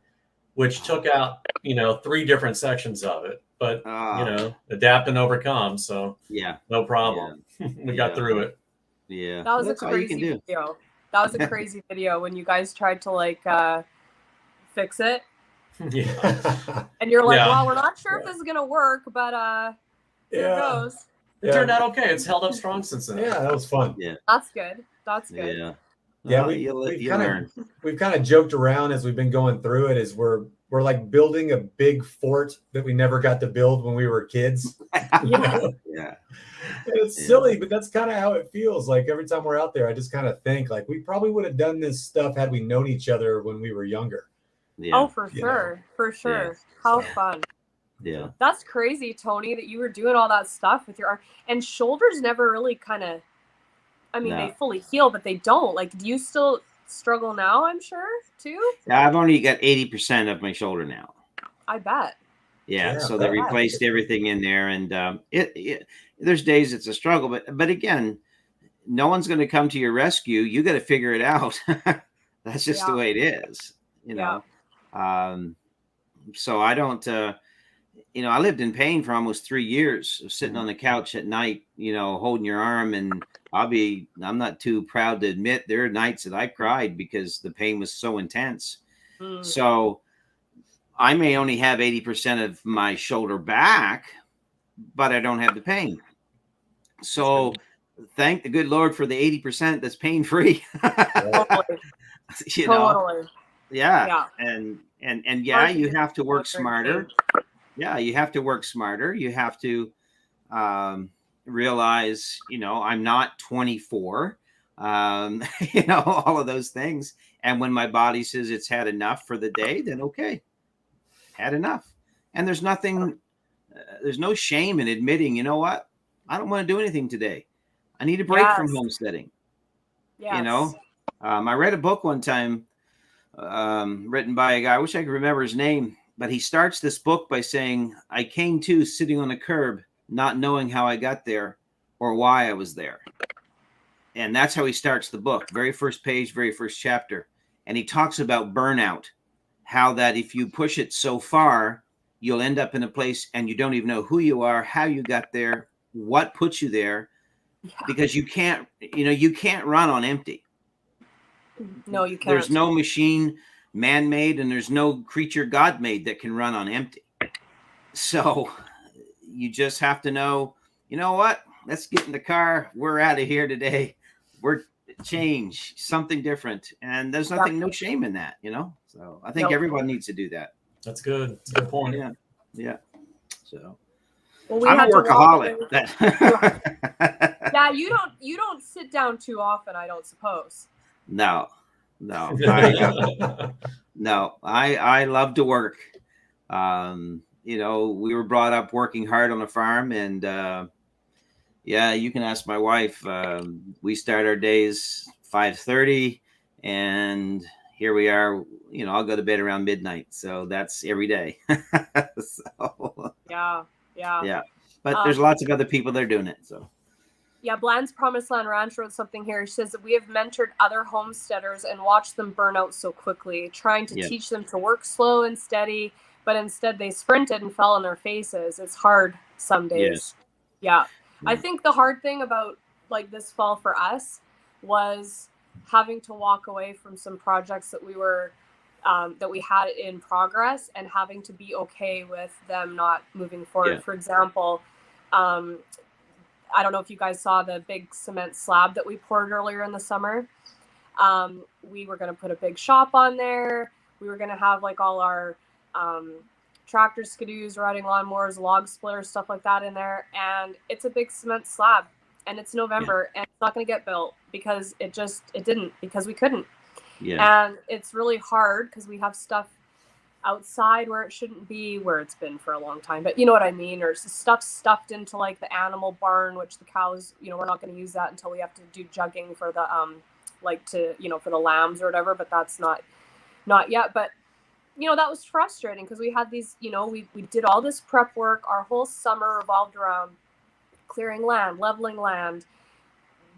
which took out, 3 different sections of it, but adapt and overcome. So Yeah. no problem. We got through it. Yeah. That was That's a all you can crazy do. video. That was a crazy video when you guys tried to fix it. Yeah. And you're like, Yeah. well, we're not sure if this is going to work, but here it goes. It turned out okay. It's held up strong since then. Yeah, that was fun. Yeah. That's good. That's good. Yeah. Yeah, we've kind of joked around as we've been going through it, is we're like building a big fort that we never got to build when we were kids. Yeah. It's silly, but that's kind of how it feels. Like every time we're out there, I just kind of think like we probably would have done this stuff had we known each other when we were younger. Yeah. Oh, for sure. For sure. Yeah. How fun. Yeah. That's crazy, Tony, that you were doing all that stuff with your arm. And shoulders never really they fully heal, but they don't. Like, do you still struggle now, I'm sure, too? Yeah, I've only got 80% of my shoulder now. I bet. Yeah, so they replaced everything in there, and there's days it's a struggle, but again, no one's going to come to your rescue. You got to figure it out. That's just the way it is, So I don't, I lived in pain for almost 3 years, sitting on the couch at night, holding your arm, and I'm not too proud to admit there are nights that I cried because the pain was so intense. So I may only have 80% of my shoulder back, but I don't have the pain. So thank the good Lord for the 80% that's pain free. Totally. Yeah. And you have to work smarter. Yeah, you have to work smarter. You have to realize, I'm not 24, all of those things. And when my body says it's had enough for the day, then okay, had enough. And there's no shame in admitting, you know what? I don't want to do anything today. I need a break from homesteading. Yes. I read a book one time written by a guy. I wish I could remember his name, but he starts this book by saying, I came to sitting on a curb, not knowing how I got there or why I was there. And that's how he starts the book. Very first page, very first chapter. And he talks about burnout, how that if you push it so far, you'll end up in a place and you don't even know who you are, how you got there, what put you there, because you can't run on empty. No, you can't. There's no machine man-made and there's no creature God-made that can run on empty. So you just have to know, you know what? Let's get in the car. We're out of here today. We're change something different. And there's no shame in that, So I think everyone needs to do that. That's good. That's a good point. Yeah. So I'm a workaholic. Yeah, you don't sit down too often, I don't suppose. No. I love to work. We were brought up working hard on a farm, and you can ask my wife. We start our days 5:30, and here we are. I'll go to bed around midnight, so that's every day. Yeah. But there's lots of other people that are doing it. So. Yeah, Bland's Promised Land Ranch wrote something here. She says that we have mentored other homesteaders and watched them burn out so quickly, trying to teach them to work slow and steady, but instead they sprinted and fell on their faces. It's hard some days. Yeah. I think the hard thing about this fall for us was having to walk away from some projects that we were that we had in progress and having to be okay with them not moving forward. Yeah. For example, I don't know if you guys saw the big cement slab that we poured earlier in the summer. We were going to put a big shop on there. We were going to have all our tractor skidoos, riding lawnmowers, log splitters, stuff like that in there. And it's a big cement slab, and it's November, and it's not going to get built because it didn't, because we couldn't. Yeah. And it's really hard because we have stuff outside where it shouldn't be, where it's been for a long time, but you know what I mean, or stuff stuffed into like the animal barn, which the cows, you know, we're not going to use that until we have to do jugging for the like to, you know, for the lambs or whatever, but that's not yet. But you know, that was frustrating because we had these, you know, we did all this prep work. Our whole summer revolved around clearing land, leveling land,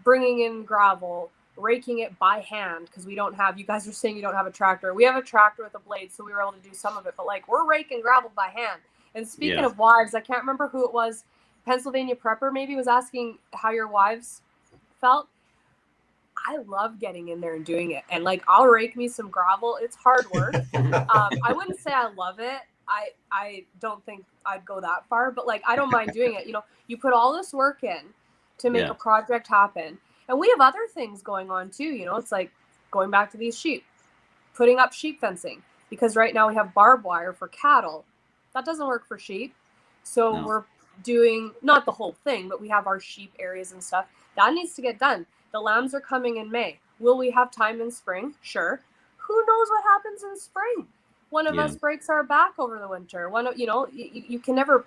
bringing in gravel, raking it by hand, because we don't have, you guys are saying you don't have a tractor. We have a tractor with a blade, so we were able to do some of it, but like we're raking gravel by hand. And speaking of wives, I can't remember who it was, Pennsylvania Prepper maybe, was asking how your wives felt. I love getting in there and doing it, and like I'll rake me some gravel. It's hard work. I wouldn't say I love it. I don't think I'd go that far, but like I don't mind doing it. You know, you put all this work in to make a project happen. And we have other things going on too. You know, it's like going back to these sheep, putting up sheep fencing, because right now we have barbed wire for cattle. That doesn't work for sheep. So we're doing, not the whole thing, but we have our sheep areas and stuff. That needs to get done. The lambs are coming in May. Will we have time in spring? Sure. Who knows what happens in spring? One of us breaks our back over the winter. You know, you can never,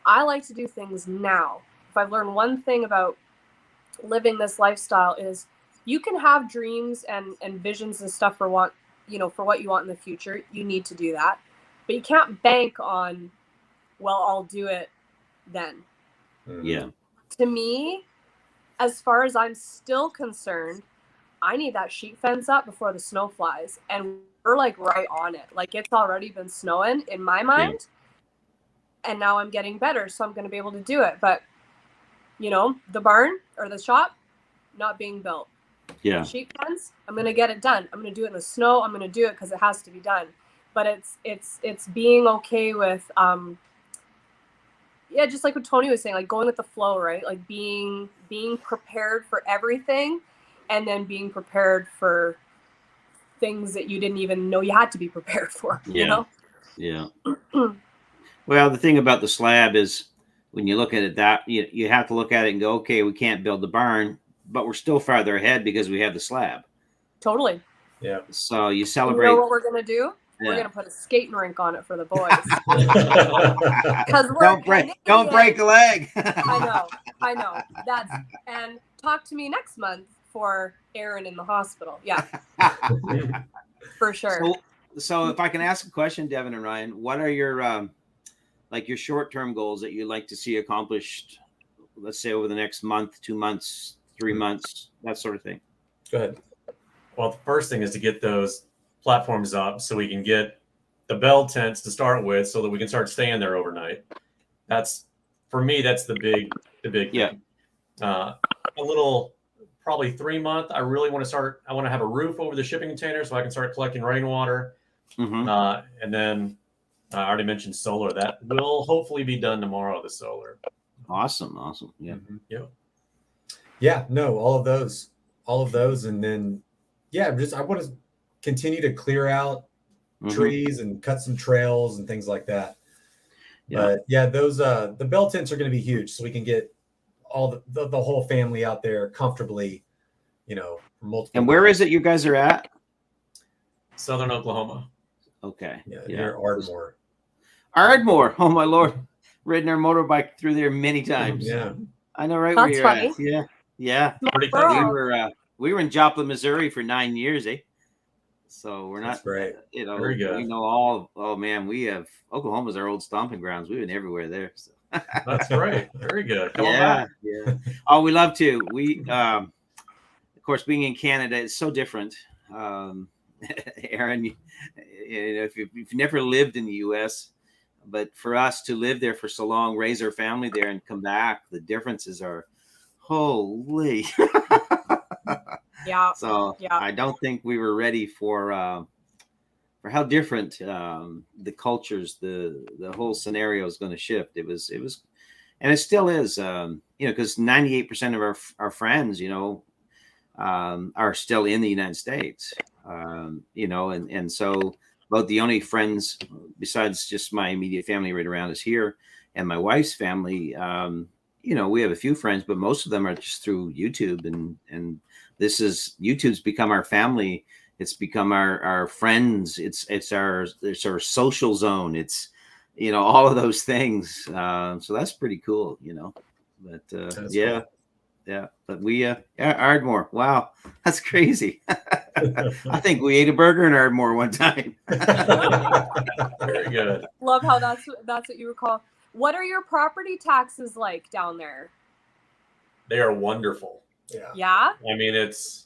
I like to do things now. If I've learned one thing about living this lifestyle is you can have dreams and visions and stuff for what you want in the future. You need to do that, but you can't bank on, well, I'll do it then. To me, as far as I'm still concerned, I need that sheep fence up before the snow flies, and we're like right on it. Like it's already been snowing in my mind, and now I'm getting better, so I'm going to be able to do it. But you know, the barn or the shop not being built. Sheep fence, I'm going to get it done. I'm going to do it in the snow. I'm going to do it because it has to be done. But it's being okay with, just like what Tony was saying, like going with the flow, right? Like being prepared for everything, and then being prepared for things that you didn't even know you had to be prepared for, you know? Well, the thing about the slab is, when you look at it, that you have to look at it and go, okay, we can't build the barn, but we're still farther ahead because we have the slab. Totally. Yeah. So you celebrate. You know what we're gonna do? We're gonna put a skating rink on it for the boys. Because don't break a leg. I know. And talk to me next month for Aaron in the hospital. Yeah. For sure. So if I can ask a question, Devon and Ryan, what are your like your short-term goals that you'd like to see accomplished, let's say over the next month, 2 months, 3 months, that sort of thing? Go ahead. Well, the first thing is to get those platforms up so we can get the bell tents to start with, so that we can start staying there overnight. That's, for me, that's the big thing. A little, probably 3 month. I really want to I want to have a roof over the shipping container so I can start collecting rainwater. And then I already mentioned solar. That will hopefully be done tomorrow, the solar. Awesome. Yeah. Yeah, no, all of those. And then, I want to continue to clear out trees and cut some trails and things like that. But those, the bell tents are going to be huge, so we can get all the whole family out there comfortably, you know, multiple. And where is it you guys are at? Southern Oklahoma. Okay. Near Ardmore. Ardmore. Oh my Lord. Ridden our motorbike through there many times. Yeah. I know, right? That's funny. At. Yeah. Pretty cool. We were in Joplin, Missouri for 9 years, eh? So we're not, That's great. You know, very good. We know all. Oh man, we have Oklahoma's our old stomping grounds. We've been everywhere there. So. That's great. Very good. Come on back. Yeah. Oh, we love to. We, of course, being in Canada, it's so different. Aaron, if you've never lived in the U.S., but for us to live there for so long, raise our family there, and come back, the differences are holy. So I don't think we were ready for how different the cultures, the whole scenario is going to shift. It was, and it still is. You know, because 98% of our friends, you know, are still in the United States. You know, and so about the only friends besides just my immediate family right around us here and my wife's family. You know, we have a few friends, but most of them are just through YouTube, and YouTube's become our family. It's become our friends. It's our social zone. It's, you know, all of those things. So that's pretty cool, you know. But yeah, cool. Yeah. But we Ardmore. Wow, that's crazy. I think we ate a burger in Ardmore one time. Very good. Love how that's what you recall. What are your property taxes like down there? They are wonderful. Yeah. Yeah. I mean, it's,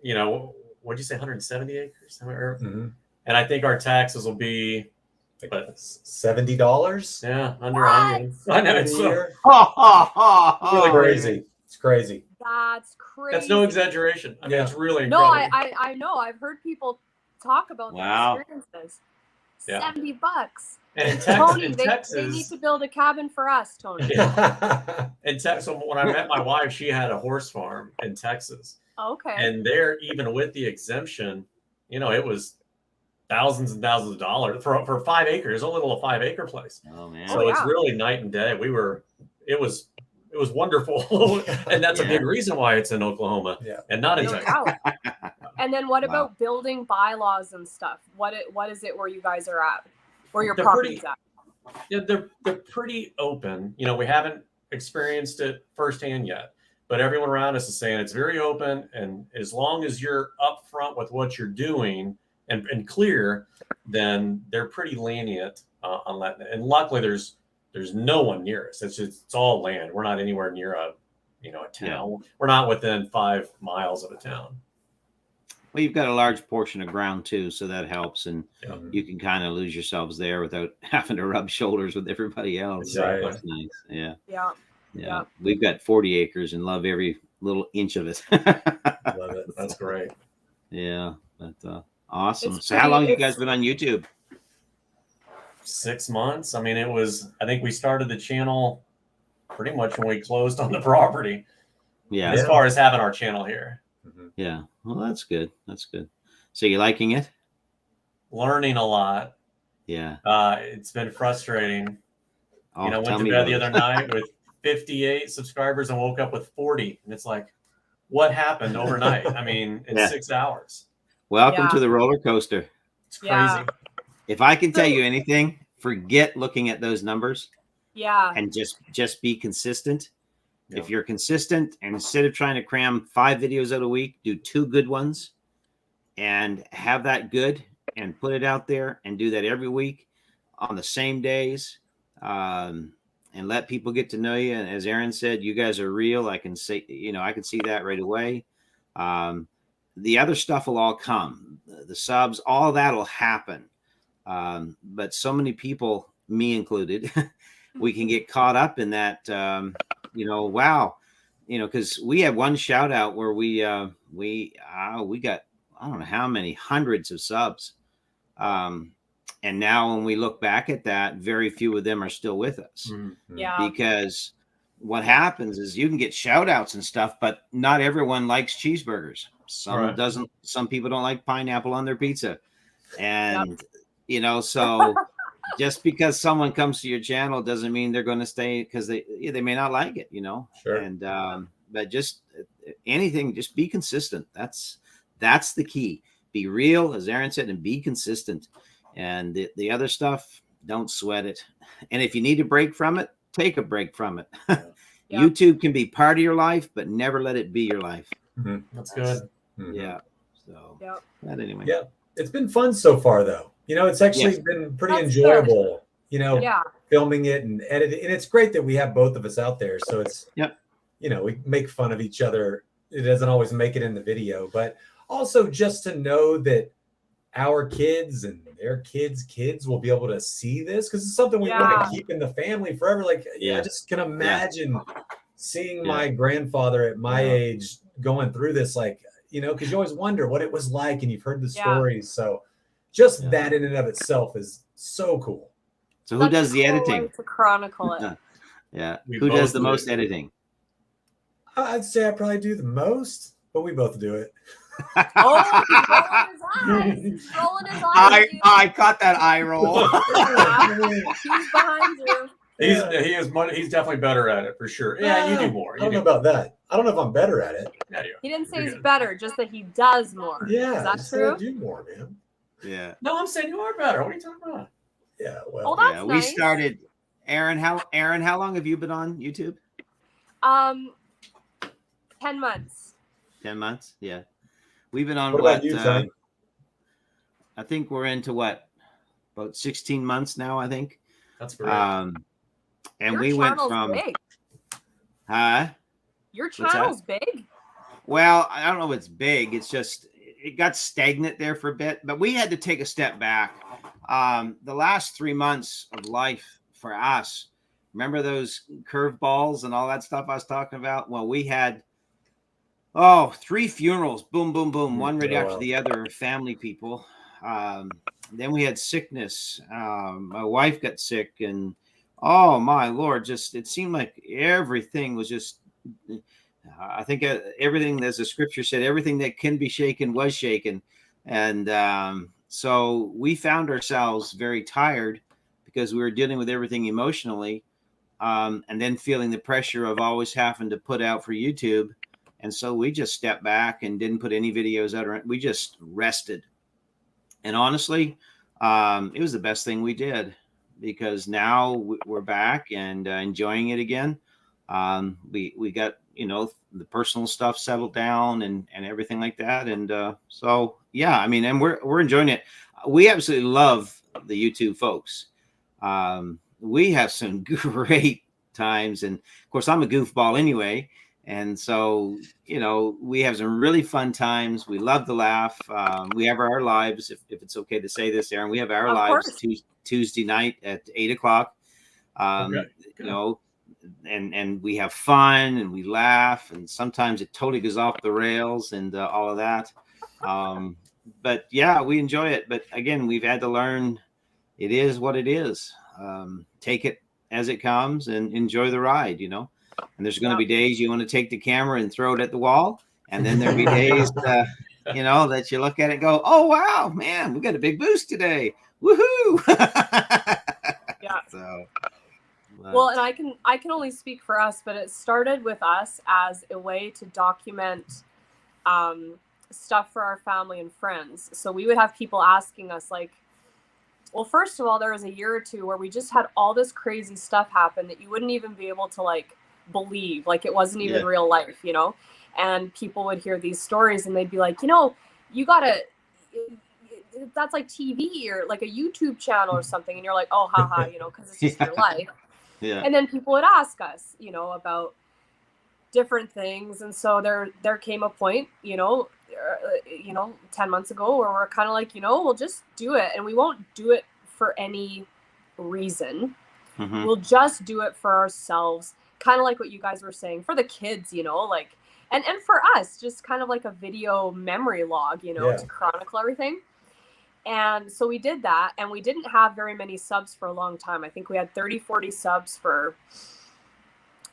you know, what'd you say, 170 acres somewhere? Mm-hmm. And I think our taxes will be like $70. Yeah, under 100. I know, it's really crazy. It's crazy. That's crazy. That's no exaggeration. I mean, it's really incredible. No, I know. I've heard people talk about their experiences. Yeah. $70. And Tony, they need to build a cabin for us, Tony. And so when I met my wife, she had a horse farm in Texas. Okay. And there, even with the exemption, you know, it was thousands and thousands of dollars for 5 acres, a little 5 acre place. Oh man! So it's really night and day. It was wonderful, and that's a big reason why it's in Oklahoma and not in Texas. And then what about building bylaws and stuff? What is it where you guys are at? Where your property's at? Yeah, they're pretty open. You know, we haven't experienced it firsthand yet, but everyone around us is saying it's very open, and as long as you're upfront with what you're doing and clear, then they're pretty lenient on letting it. And luckily, there's no one near us. It's all land. We're not anywhere near a town. Yeah. We're not within 5 miles of a town. Well, you've got a large portion of ground too, so that helps, and you can kind of lose yourselves there without having to rub shoulders with everybody else. Exactly. So that's nice. Yeah. We've got 40 acres and love every little inch of it. Love it. That's great. Yeah, but awesome. So how long have you guys been on YouTube? 6 months. I mean, I think we started the channel pretty much when we closed on the property. Yeah. As far as having our channel here. Yeah. Well, that's good. That's good. So you liking it? Learning a lot. Yeah. It's been frustrating. Oh, went to bed the other night with 58 subscribers and woke up with 40. And it's like, what happened overnight? I mean, in 6 hours. Welcome to the roller coaster. It's crazy. If I can tell you anything, forget looking at those numbers. Yeah. And just be consistent. If you're consistent, and instead of trying to cram 5 videos out a week, do 2 good ones and have that good and put it out there and do that every week on the same days, and let people get to know you. And as Aaron said, you guys are real. I can say, I can see that right away. The other stuff will all come, the subs, all that will happen. But so many people, me included, we can get caught up in that, wow, because we had one shout out where we got, I don't know how many hundreds of subs. And now when we look back at that, very few of them are still with us. Mm-hmm. Yeah. Because what happens is you can get shout outs and stuff, but not everyone likes cheeseburgers. Some people don't like pineapple on their pizza. And, so just because someone comes to your channel doesn't mean they're going to stay, because they may not like it, Sure. And, but just anything, just be consistent. That's the key. Be real, as Aaron said, and be consistent. And the other stuff, don't sweat it. And if you need a break from it, take a break from it. Yeah. YouTube can be part of your life, but never let it be your life. Mm-hmm. That's good. Mm-hmm. Yeah. So, but anyway. Yeah. It's been fun so far, though. It's actually been pretty enjoyable, filming it and editing. And it's great that we have both of us out there. So it's, we make fun of each other. It doesn't always make it in the video, but also just to know that our kids and their kids will be able to see this, because it's something we want to keep in the family forever. Like, I just can imagine seeing my grandfather at my age going through this, like, because you always wonder what it was like, and you've heard the stories. So just that in and of itself is so cool. So who does the editing? To chronicle it. Who does the most editing? I'd say I probably do the most, but we both do it. Oh, he's rolling his eyes. He's rolling his eyes. I caught that eye roll. He's behind you. He's definitely better at it for sure. Yeah, you do more. I don't know about that. I don't know if I'm better at it. Yeah, He didn't say he's better, just that he does more. Yeah, is that true? I do more, man. Yeah. No, I'm saying you are better. What are you talking about? Yeah, well, that's yeah. nice. We started. Aaron, how long have you been on YouTube? 10 months. 10 months. Yeah, we've been on what about you, Tony? I think we're into about 16 months now. I think. That's great. And Your we went channel's from. big. Huh? Your channel's big. Well, I don't know if it's big. It's just it got stagnant there for a bit, but we had to take a step back. The last 3 months of life for us, remember those curveballs and all that stuff I was talking about? Well, we had 3 funerals, boom, boom, boom, one right after the other, family people. Then we had sickness. My wife got sick, and oh my Lord, just it seemed like everything was just. I think everything, as the scripture said, everything that can be shaken was shaken. And so we found ourselves very tired because we were dealing with everything emotionally, and then feeling the pressure of always having to put out for YouTube. And so we just stepped back and didn't put any videos out. We just rested. And honestly, it was the best thing we did, because now we're back and enjoying it again. We got, the personal stuff settled down and everything like that. And so, yeah, I mean, and we're enjoying it. We absolutely love the YouTube folks. We have some great times. And of course, I'm a goofball anyway. And so, we have some really fun times. We love to laugh. We have our lives, if it's okay to say this, Aaron, we have our lives Tuesday night at 8:00. And we have fun and we laugh, and sometimes it totally goes off the rails and all of that. But yeah, we enjoy it. But again, we've had to learn it is what it is. Take it as it comes and enjoy the ride, And there's going to be days you want to take the camera and throw it at the wall. And then there'll be days, that you look at it and go, oh, wow, man, we got a big boost today. Woohoo. Yeah. So. Well, and I can only speak for us, but it started with us as a way to document stuff for our family and friends. So we would have people asking us, like, well, first of all, there was a year or two where we just had all this crazy stuff happen that you wouldn't even be able to believe, it wasn't even real life, and people would hear these stories and they'd be like, you gotta, that's like TV or like a YouTube channel or something. And you're like, oh, haha, because it's just your life. Yeah. And then people would ask us, about different things. And so there came a point, 10 months ago where we're kind of like, we'll just do it. And we won't do it for any reason. Mm-hmm. We'll just do it for ourselves. Kind of like what you guys were saying, for the kids, and for us, just kind of like a video memory log, to chronicle everything. And so we did that, and we didn't have very many subs for a long time. I think we had 30, 40 subs for,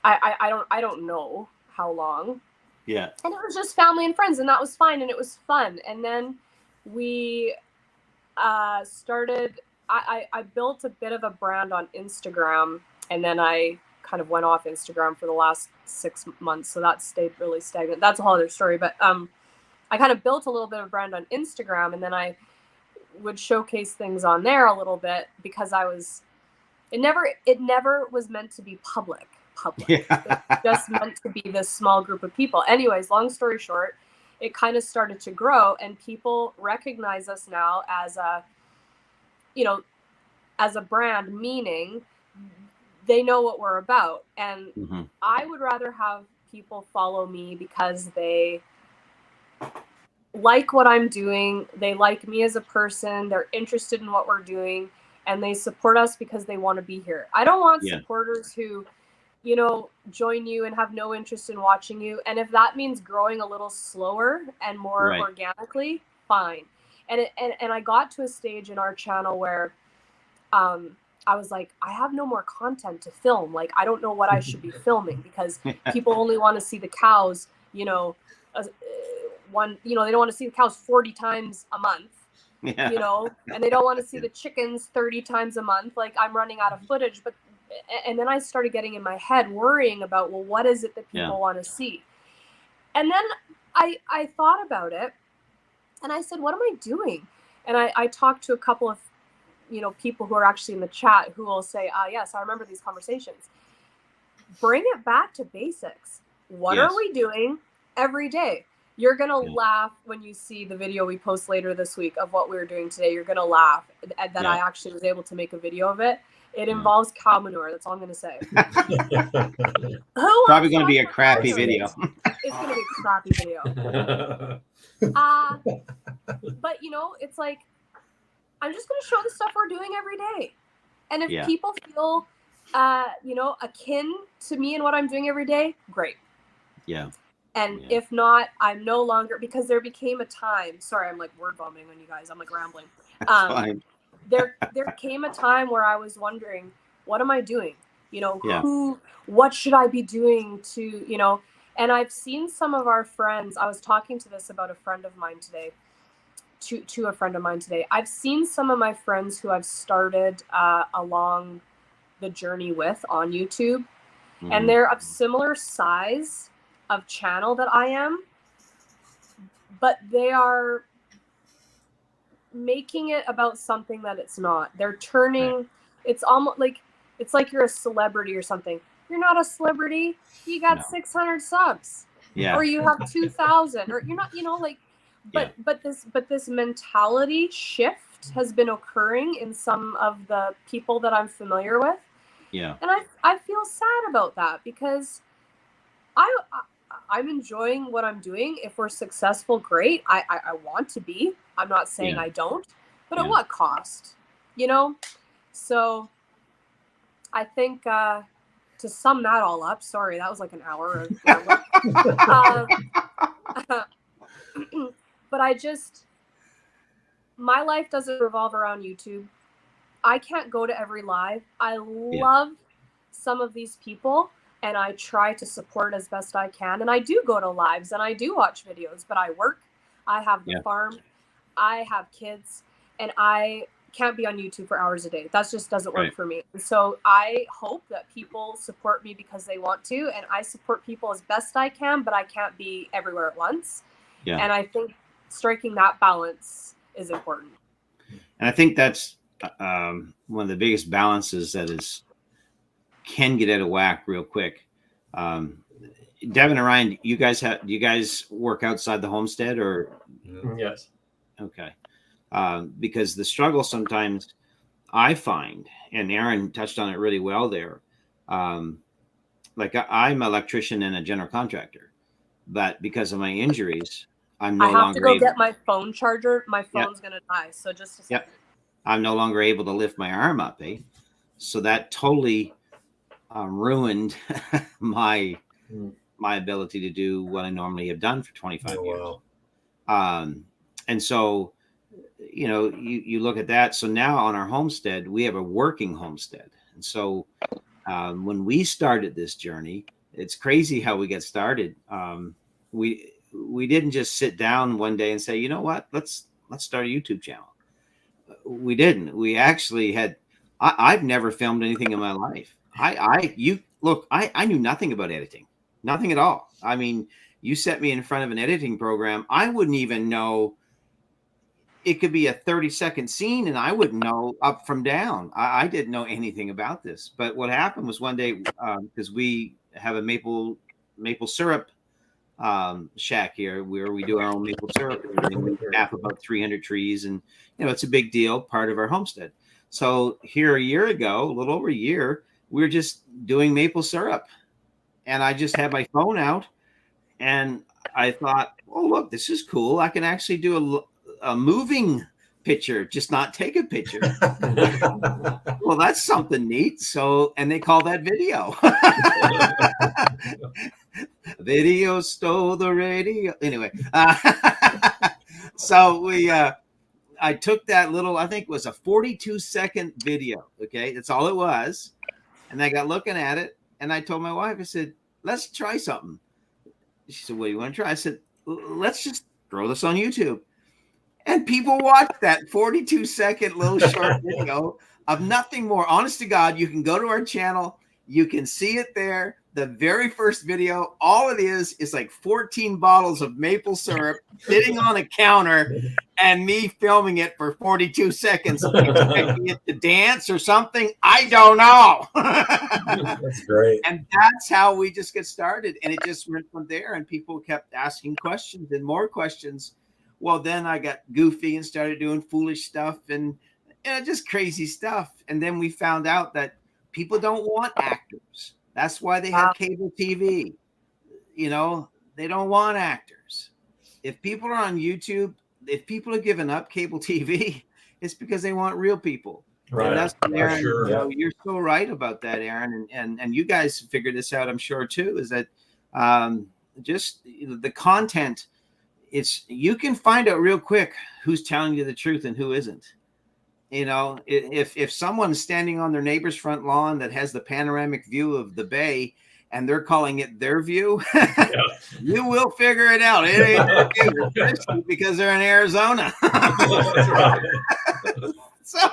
I don't know how long. Yeah. And it was just family and friends, and that was fine, and it was fun. And then we started, I built a bit of a brand on Instagram, and then I kind of went off Instagram for the last 6 months. So that stayed really stagnant. That's a whole other story. But I kind of built a little bit of brand on Instagram, and then I would showcase things on there a little bit, because it never was meant to be public. Yeah. It's just meant to be this small group of people. Anyways, long story short, it kind of started to grow, and people recognize us now as a brand, meaning they know what we're about. And mm-hmm. I would rather have people follow me because they like what I'm doing. They like me as a person. They're interested in what we're doing, and they support us because they want to be here. I don't want supporters who, join you and have no interest in watching you. And if that means growing a little slower and more organically, fine. And I got to a stage in our channel where, I was like, I have no more content to film. Like, I don't know what I should be filming, because people only want to see the cows, one, they don't want to see the cows 40 times a month, Yeah. and they don't want to see the chickens 30 times a month. Like, I'm running out of footage. And then I started getting in my head worrying about, well, what is it that people want to see? And then I thought about it, and I said, what am I doing? And I talked to a couple of, people who are actually in the chat who will say, yes, I remember these conversations. Bring it back to basics. What are we doing every day? You're going to laugh when you see the video we post later this week of what we were doing today. You're going to laugh that I actually was able to make a video of it. It involves cow manure. That's all I'm going to say. Probably going to be a crappy video. It's going to be a crappy video. But, it's like, I'm just going to show the stuff we're doing every day. And if people feel, akin to me and what I'm doing every day, great. Yeah. And if not, I'm no longer, because there became a time, sorry, I'm like word vomiting on you guys. I'm like rambling. There came a time where I was wondering, what am I doing? What should I be doing to, and I've seen some of our friends. I was talking to this about a friend of mine today, to a friend of mine today. I've seen some of my friends who I've started along the journey with on YouTube, and they're of similar size of channel that I am, but they are making it about something that it's not. They're turning, it's almost like, it's like you're a celebrity or something. You're not a celebrity. You got 600 subs, or you have 2,000, or you're not, but this mentality shift has been occurring in some of the people that I'm familiar with. Yeah. And I feel sad about that, because I'm enjoying what I'm doing. If we're successful, great. I want to be. I'm not saying I don't, but at what cost? So I think to sum that all up, sorry, that was like an hour. But my life doesn't revolve around YouTube. I can't go to every live. I love some of these people, and I try to support as best I can. And I do go to lives, and I do watch videos, but I work. I have the farm. I have kids, and I can't be on YouTube for hours a day. That just doesn't work for me. And so I hope that people support me because they want to, and I support people as best I can, but I can't be everywhere at once. Yeah. And I think striking that balance is important. And I think that's one of the biggest balances that can get out of whack real quick. Devon and Ryan, do you guys work outside the homestead, or? Yes. Okay. Because the struggle sometimes I find, and Aaron touched on it really well there. Like I'm an electrician and a general contractor, but because of my injuries, I'm no longer. I have to go get my phone charger. My phone's going to die. So just a second. Yep. I'm no longer able to lift my arm up. So that totally ruined my ability to do what I normally have done for 25 years. And so, you look at that. So now on our homestead, we have a working homestead. And so when we started this journey, it's crazy how we get started. We didn't just sit down one day and say, you know what, let's start a YouTube channel. We didn't. We actually had. I've never filmed anything in my life. I knew nothing about editing, nothing at all. I mean, you set me in front of an editing program, I wouldn't even know. It could be a 30-second scene, and I wouldn't know up from down. I didn't know anything about this. But what happened was one day, because we have a maple syrup shack here where we do our own maple syrup. We have about 300 trees, and it's a big deal, part of our homestead. So here a year ago, a little over a year, we were just doing maple syrup, and I just had my phone out, and I thought, oh look, this is cool. I can actually do a moving picture, just not take a picture. Well, that's something neat. So, and they call that video. Video stole the radio. Anyway, so I took that little, I think it was a 42-second video. Okay. That's all it was. And I got looking at it, and I told my wife, I said, let's try something. She said, what do you want to try? I said, let's just throw this on YouTube. And people watch that 42-second little short video of nothing more. Honest to God, you can go to our channel. You can see it there. The very first video, all it is like 14 bottles of maple syrup sitting on a counter and me filming it for 42 seconds, expecting it to dance or something. I don't know. That's great. And that's how we just get started. And it just went from there. And people kept asking questions and more questions. Well, then I got goofy and started doing foolish stuff and just crazy stuff. And then we found out that people don't want actors. That's why they have cable TV. You know, they don't want actors. If people are on YouTube, if people have given up cable TV, it's because they want real people. Right. And that's Aaron, sure. you know, you're so right about that, Aaron. And you guys figured this out, I'm sure, too, is that just the content, you can find out real quick who's telling you the truth and who isn't. You know, if someone's standing on their neighbor's front lawn that has the panoramic view of the bay and they're calling it their view, you will figure it out. It ain't their view, especially because they're in Arizona. That's right. So,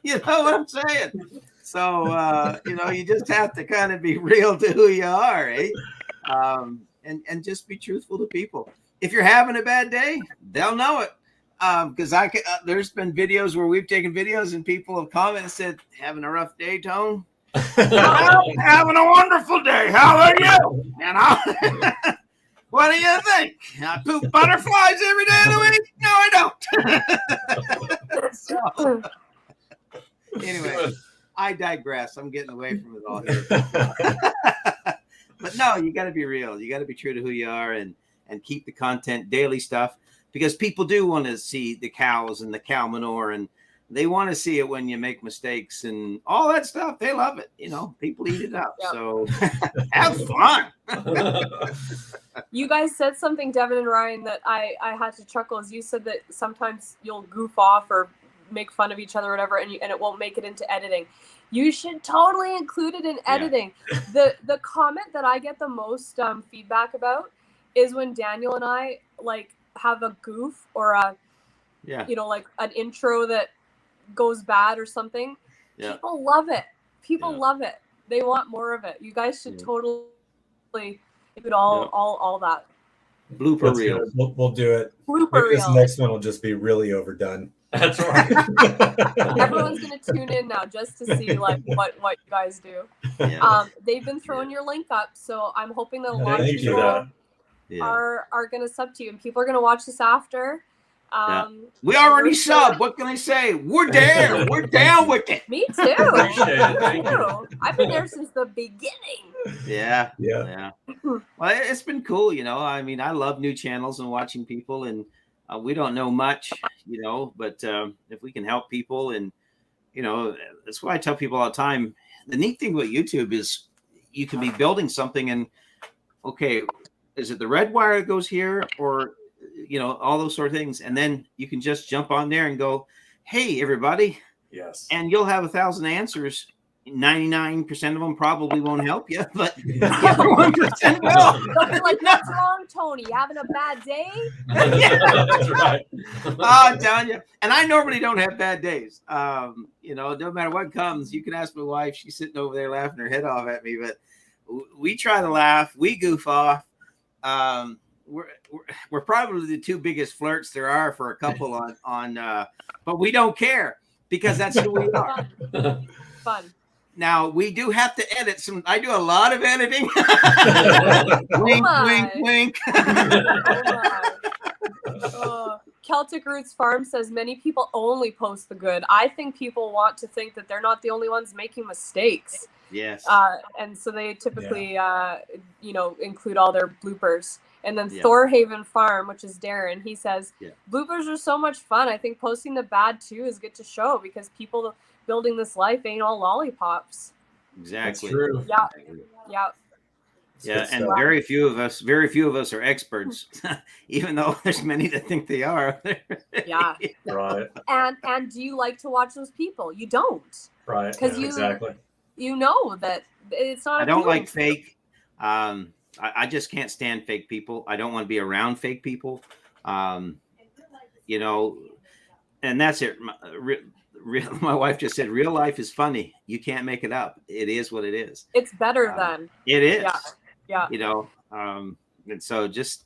you know what I'm saying? So, you know, you just have to kind of be real to who you are, eh? And just be truthful to people. If you're having a bad day, they'll know it. Because there's been videos where we've taken videos and people have commented and said, having a rough day, Tone? I'm having a wonderful day. How are you? And what do you think? I poop butterflies every day of the week? No, I don't. So, anyway, I digress. I'm getting away from it all here. But no, you got to be real. You got to be true to who you are and keep the content, daily stuff. Because people do want to see the cows and the cow manure, and they want to see it when you make mistakes and all that stuff. They love it. You know, people eat it up. Yep. So have fun. You guys said something, Devon and Ryan, that I had to chuckle. As you said that sometimes you'll goof off or make fun of each other or whatever, and it won't make it into editing. You should totally include it in editing. Yeah. The comment that I get the most feedback about is when Daniel and I have a goof or you know, like an intro that goes bad or something. People love it. People love it. They want more of it. You guys should totally include all that. Blooper reel. We'll do it. Blooper reel. This next one will just be really overdone. That's right. Everyone's gonna tune in now just to see what you guys do. They've been throwing your link up, so I'm hoping that a lot of people are going to sub to you, and people are going to watch this after. We already subbed. What can I say? We're there. We're down with it. Me too. Appreciate it. Thank you. I've been there since the beginning. Yeah. Well, it's been cool. You know, I mean, I love new channels and watching people, and we don't know much, you know, but if we can help people, and, you know, that's why I tell people all the time, the neat thing about YouTube is you can be building something and, okay, is it the red wire that goes here, or, you know, all those sort of things. And then you can just jump on there and go, hey, everybody. Yes. And you'll have 1,000 answers. 99% of them probably won't help you, but 1% will. Don't be like, what's wrong, Tony? You having a bad day? That's right. I'm telling you. And I normally don't have bad days. You know, no matter what comes, you can ask my wife. She's sitting over there laughing her head off at me, but we try to laugh. We goof off. We're probably the two biggest flirts there are for a couple on but we don't care because that's who we are. Fun. Now we do have to edit some. I do a lot of editing. Wink. Celtic Roots Farm says many people only post the good. I think people want to think that they're not the only ones making mistakes. Yes. And so they typically, you know, include all their bloopers. And then Thorhaven Farm, which is Darren, he says, bloopers are so much fun. I think posting the bad too is good to show because people building this life ain't all lollipops. Exactly. That's true. Yeah, and very few of us are experts, even though there's many that think they are. Yeah. Right. And do you like to watch those people? You don't. Right. Because you know that it's not. I don't like fake. I just can't stand fake people. I don't want to be around fake people. You know, and that's it. My wife just said, real life is funny. You can't make it up. It is what it is. It's better than. It is. Yeah. You know, and so just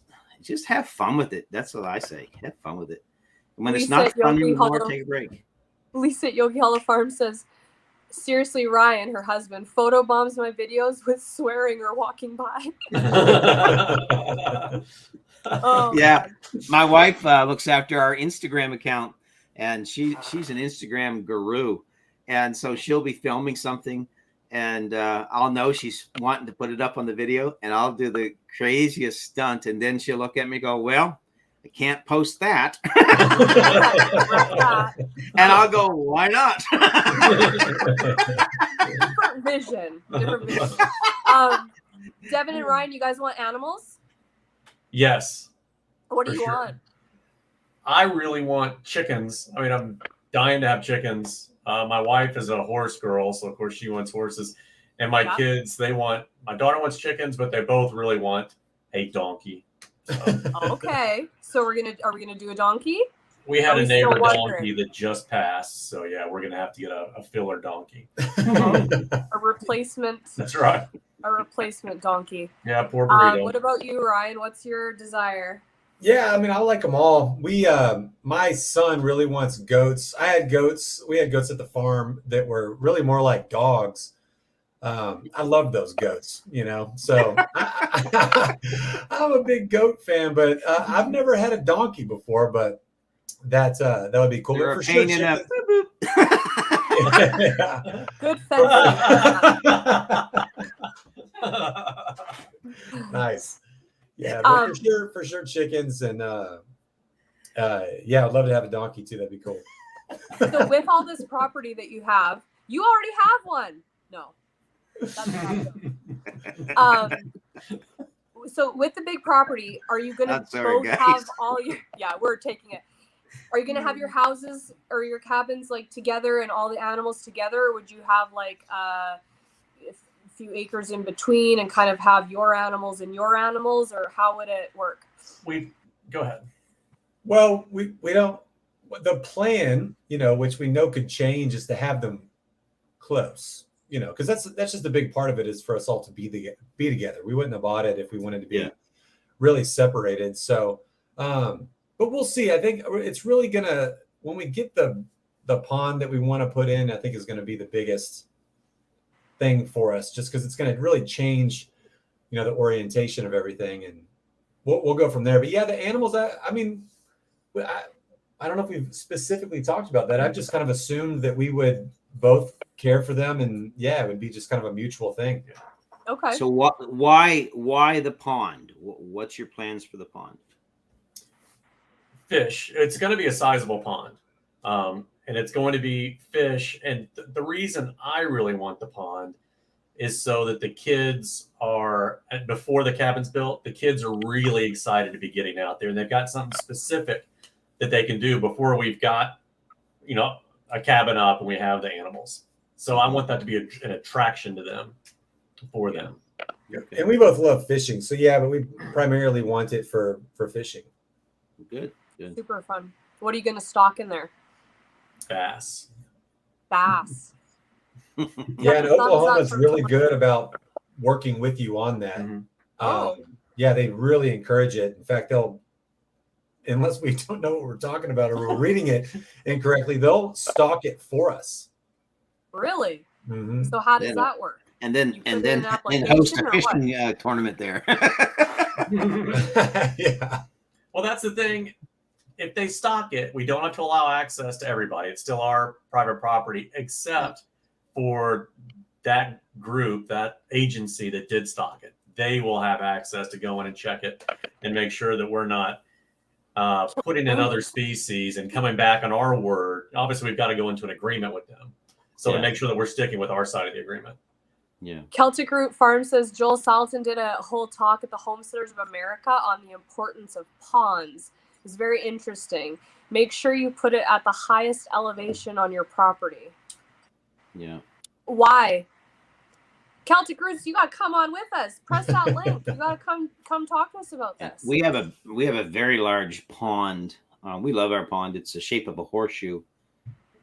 have fun with it. That's what I say. Have fun with it. And when Lisa it's not fun anymore, Hollow, take a break. Lisa at Yogi Hollow Farm says, seriously, Ryan, her husband, photobombs my videos with swearing or walking by. Oh, yeah. My wife looks after our Instagram account, and she's an Instagram guru. And so she'll be filming something, and I'll know she's wanting to put it up on the video, and I'll do the craziest stunt. And then she'll look at me and go, well, I can't post that. And I'll go, why not? Different vision. Devon and Ryan, you guys want animals? Yes. What do you want? I really want chickens. I mean, I'm dying to have chickens. My wife is a horse girl, so of course she wants horses. And my kids, my daughter wants chickens, but they both really want a donkey. So. Okay. So are we gonna do a donkey? We had a neighbor donkey that just passed, so yeah, we're gonna have to get a filler donkey. A replacement. That's right. A replacement donkey. Yeah, poor burrito. What about you, Ryan? What's your desire? Yeah, I mean, I like them all. My son really wants goats. I had goats. We had goats at the farm that were really more like dogs. I love those goats, so I'm a big goat fan, but I've never had a donkey before, but that would be cool. They're for a pain sure, in a Good fencing. Nice. Yeah, but for sure chickens, and yeah, I'd love to have a donkey too. That'd be cool. So with all this property that you have, you already have one. No. That's so with the big property, are you going to both have all your, we're taking it. Are you going to have your houses or your cabins like together and all the animals together? Or would you have like a few acres in between and kind of have your animals and your animals, or how would it work? Go ahead. Well, we don't, the plan, which we know could change, is to have them close. Because that's just the big part of it, is for us all to be together. We wouldn't have bought it if we wanted to be really separated. So, but we'll see. I think it's really gonna, when we get the pond that we want to put in, I think is going to be the biggest thing for us, just because it's going to really change, the orientation of everything, and we'll go from there. But yeah, the animals. I mean, I don't know if we've specifically talked about that. I've just kind of assumed that we would both care for them, and it would be just kind of a mutual thing. Okay. So why the pond? What's your plans for the pond? Fish. It's going to be a sizable pond, and it's going to be fish. And the reason I really want the pond is so that the kids are, before the cabin's built, the kids are really excited to be getting out there, and they've got something specific that they can do before we've got, a cabin up and we have the animals. So I want that to be an attraction to them, for them. Okay. And we both love fishing. So but we primarily want it for fishing. Good. Super fun. What are you going to stock in there? Bass. Yeah, and Oklahoma's really good about working with you on that. Mm-hmm. They really encourage it. In fact, unless we don't know what we're talking about or we're reading it incorrectly, they'll stock it for us. Really? Mm-hmm. So how does that work? And then host a fishing tournament there. Yeah. Well, that's the thing. If they stock it, we don't have to allow access to everybody. It's still our private property, except for that group, that agency that did stock it. They will have access to go in and check it and make sure that we're not putting in other species and coming back on our word. Obviously, we've got to go into an agreement with them. So to make sure that we're sticking with our side of the agreement. Yeah. Celtic Root Farm says Joel Salatin did a whole talk at the Homesteaders of America on the importance of ponds. It's very interesting. Make sure you put it at the highest elevation on your property. Yeah. Why? Celtic Roots, you got to come on with us. Press that link. You got to come talk to us about this. We have a very large pond. We love our pond. It's the shape of a horseshoe,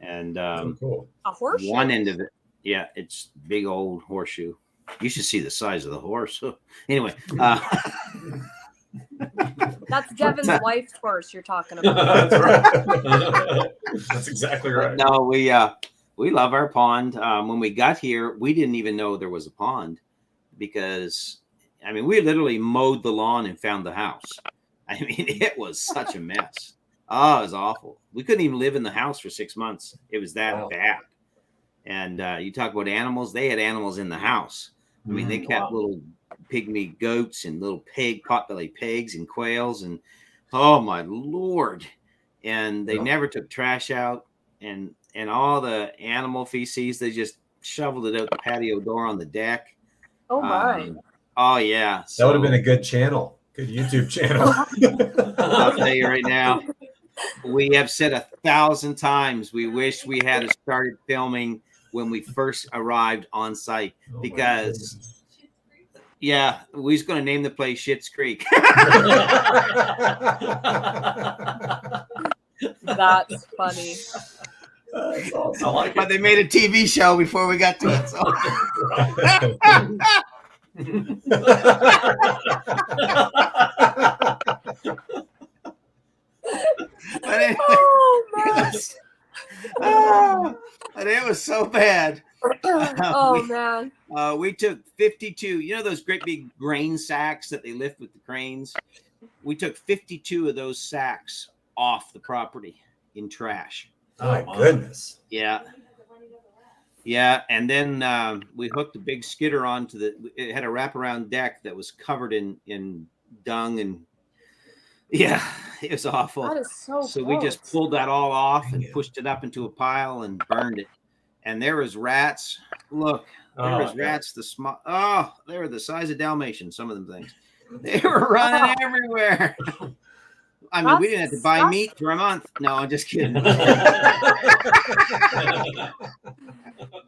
and Cool. A horseshoe. one end of it, yeah, it's big old horseshoe. You should see the size of the horse. Anyway, That's Devon's wife's horse you're talking about. That's right. That's exactly right. no, we love our pond. When we got here, we didn't even know there was a pond because, I mean, we literally mowed the lawn and found the house. I mean, it was such a mess. Oh, it was awful. We couldn't even live in the house for 6 months. It was that bad. And you talk about animals, they had animals in the house. I mean, they kept little pygmy goats and little potbelly pigs and quails, and oh my Lord. And they never took trash out, and all the animal feces, they just shoveled it out the patio door on the deck. Oh my. Oh yeah. That would have been a good channel. Good YouTube channel. I'll tell you right now, we have said 1,000 times we wish we had started filming when we first arrived on site, because yeah, we was going to name the place Schitt's Creek. That's funny. That's awesome. I like But it. they made a TV show before we got to it. So. But anyway, Oh man. but it was so bad. Oh man. We took 52. You know those great big grain sacks that they lift with the cranes? We took 52 of those sacks off the property in trash. My goodness. Yeah. Yeah, and then we hooked a big skidder onto it had a wraparound deck that was covered in dung, and yeah, it was awful. That is so We just gross. pulled that all off and pushed it up into a pile and burned it. And there was rats. Look, there was rats. They were the size of Dalmatians, some of them things. They were running everywhere. I mean, we didn't have to buy meat for a month. No, I'm just kidding.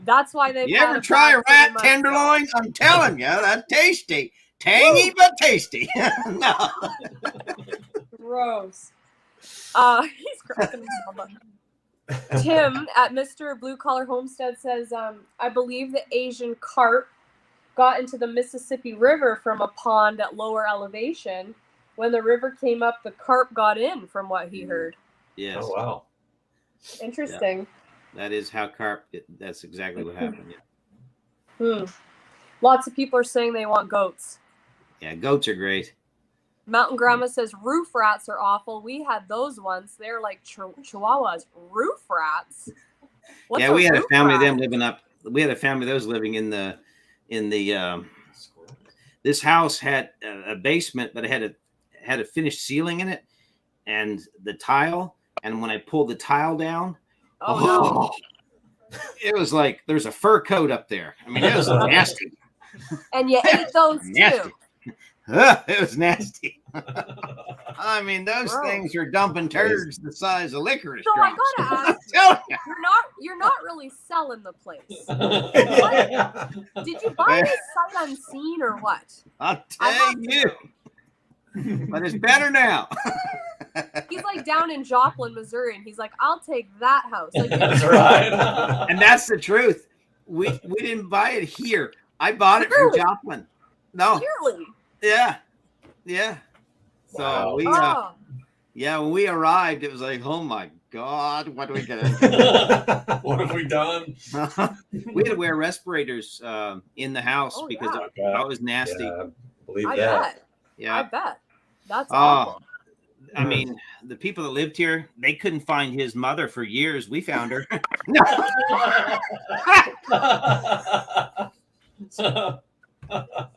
That's why they. You ever try a rat tenderloin? I'm telling you, that's tasty. Tangy, but tasty. No. Gross. He's cracking himself up. Tim at Mr. Blue Collar Homestead says, I believe the Asian carp got into the Mississippi River from a pond at lower elevation. When the river came up, the carp got in, from what he heard. Yes. Oh, wow. Interesting. That is how carp. That's exactly what happened. Yeah. Lots of people are saying they want goats. Yeah, goats are great. Mountain Grandma says roof rats are awful. We had those once. They're like chihuahuas. Roof rats. What's Yeah, we had a family of rat? them living up. We had a family of those living in the. This house had a basement, but it had a finished ceiling in it, and the tile. And when I pulled the tile down, Oh, it was like there's a fur coat up there. I mean, it was nasty. no. And you ate those Nasty. too. It was nasty. I mean, those Gross. things are dumping turds the size of licorice So drops. I gotta I'm ask, telling you. you're not really selling the place. Yeah. Did you buy this sight unseen or what? I'll I tell have to you. know. But it's better now. He's like down in Joplin, Missouri, and he's like, I'll take that house. Like, That's right. And that's the truth. We didn't buy it here. I bought it from Really? Joplin. No. Really? Yeah. Yeah. So Wow. we Oh, when we arrived, it was like, oh my God, what are we gonna do? What have we done? We had to wear respirators in the house Oh, because yeah. it was nasty. Yeah, I believe I that. bet. Yeah. I bet. That's Oh, awful. I mean, the people that lived here, they couldn't find his mother for years. We found her.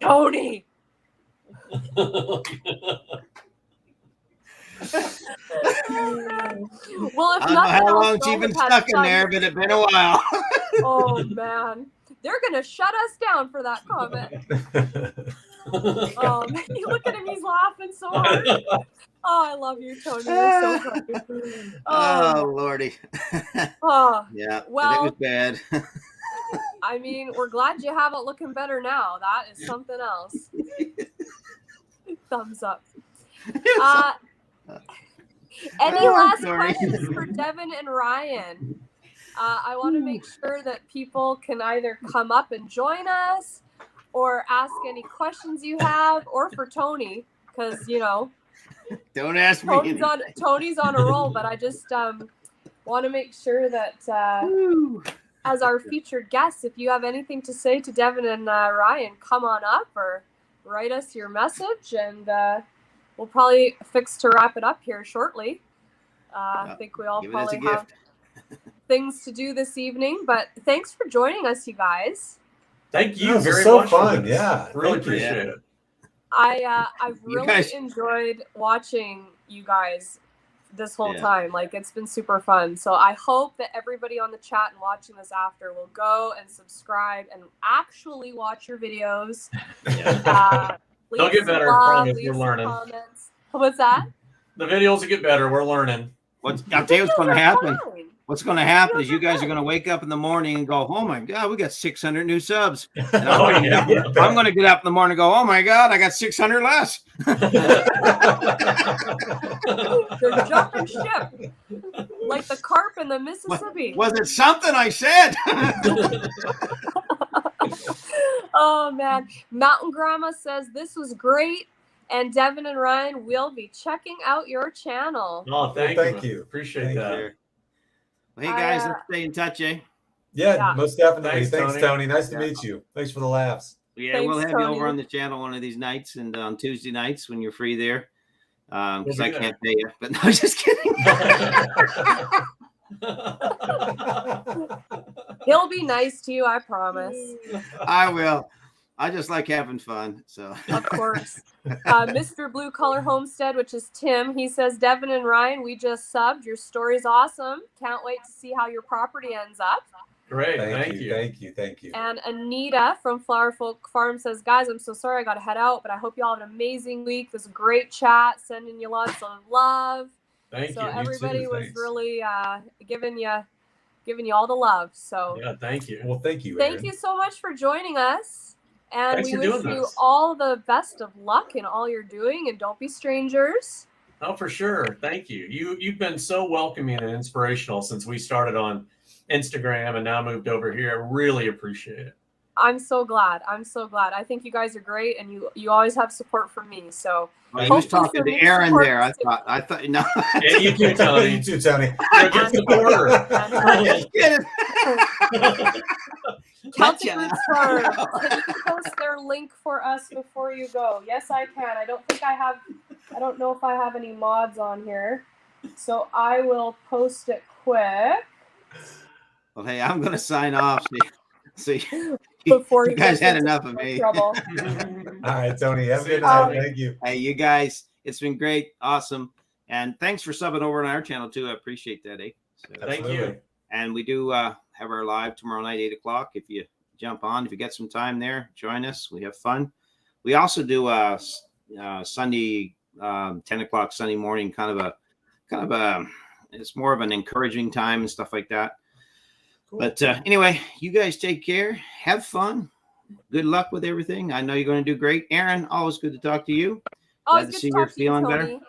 Tony. Well, if I don't know nothing how else, long she's Rome been has stuck in fun. there, but it's been a while. Oh man, they're gonna shut us down for that comment. Oh man, look at him, he's laughing so hard. Oh, I love you, Tony. You're so funny. Oh, Lordy. Oh, Yeah, it Well- was bad. I mean, we're glad you have it looking better now. That is something else. Thumbs up. Any last questions for Devon and Ryan? I want to make sure that people can either come up and join us or ask any questions you have, or for Tony, because, you know, don't ask me. Tony's on a roll, but I just want to make sure that as our featured guests, if you have anything to say to Devon and Ryan, come on up or write us your message, and we'll probably fix to wrap it up here shortly. I think we all probably have things to do this evening, but thanks for joining us, you guys. Thank you very so much. Fun. Yeah, really appreciate it. I've really enjoyed watching you guys this whole time. Like, it's been super fun. So I hope that everybody on the chat and watching this after will go and subscribe and actually watch your videos. They'll get better. Promise, we're learning. Comments. What's that? The videos will get better. We're learning. I'll tell you what's going to happen. What's going to happen is you guys are going to wake up in the morning and go, "Oh my God, we got 600 new subs." And I'm going to get up in the morning and go, "Oh my God, I got 600 less." They're jumping ship like the carp in the Mississippi. Was it something I said? Oh man, Mountain Grandma says this was great, and Devon and Ryan will be checking out your channel. Oh, thank you. Appreciate that. You. Well, hey guys, let's stay in touch, eh? Yeah, most definitely. Thanks, Tony. Tony. Nice to meet you. Thanks for the laughs. Yeah, Thanks, we'll have Tony. you over on the channel one of these nights, and on Tuesday nights when you're free there. Because I can't pay you, but no, just kidding. He'll be nice to you, I promise. I will. I just like having fun. So of course. Mr. Blue Collar Homestead, which is Tim, he says, Devon and Ryan, we just subbed. Your story's awesome. Can't wait to see how your property ends up. Great. Thank you. And Anita from Flower Folk Farm says, guys, I'm so sorry I got to head out, but I hope you all have an amazing week. This is a great chat. Sending you lots of love. Thank you. So everybody was really giving you all the love. So yeah, thank you. Well, thank you. Thank you so much for joining us. And Thanks we wish you all the best of luck in all you're doing, and don't be strangers. Oh, for sure. Thank you. You've been so welcoming and inspirational since we started on Instagram and now moved over here. I really appreciate it. I'm so glad. I think you guys are great, and you always have support from me. So he was talking to Aaron there. I thought no. Yeah, you too, Tony. You too, Tony. Get supporter. Celtic Roots Farm. Can you post their link for us before you go? Yes, I can. I don't know if I have any mods on here, so I will post it quick. Well, hey, I'm going to sign off. See, Before you guys had enough of me. All right, Tony. Have a good night. Thank you. Hey, you guys, it's been great. Awesome. And thanks for subbing over on our channel, too. I appreciate that, eh? So, thank you. And we do have our live tomorrow night, 8 o'clock. If you jump on, if you get some time there, join us. We have fun. We also do Sunday, 10 o'clock Sunday morning, kind of a, it's more of an encouraging time and stuff like that. Cool. But anyway, you guys take care. Have fun. Good luck with everything. I know you're going to do great. Aaron, always good to talk to you. Glad to see you're feeling better.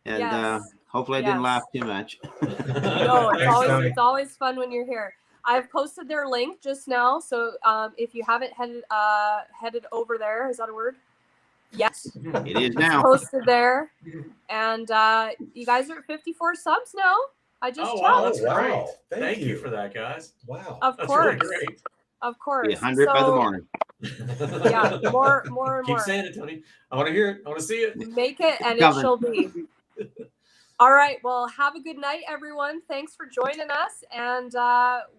And yes. Hopefully I didn't laugh too much. No, it's always fun when you're here. I've posted their link just now. So if you haven't headed over there, is that a word? Yes. It is now. It's posted there. And you guys are at 54 subs now. I just checked. Wow, that's great. Thank you for that, guys. Wow. Of course. Really great. Of course. 100 by the morning. Yeah, more and more. Keep saying it, Tony. I want to hear it. I want to see it. Make it, and it shall be. All right. Well, have a good night, everyone. Thanks for joining us, and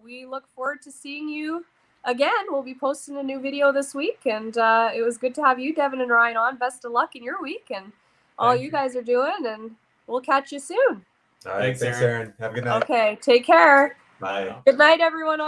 we look forward to seeing you again. We'll be posting a new video this week, and it was good to have you, Devon and Ryan, on. Best of luck in your week and all you guys are doing, and we'll catch you soon. All right. Thanks, Aaron. Have a good night. Okay. Take care. Bye. Good night, everyone.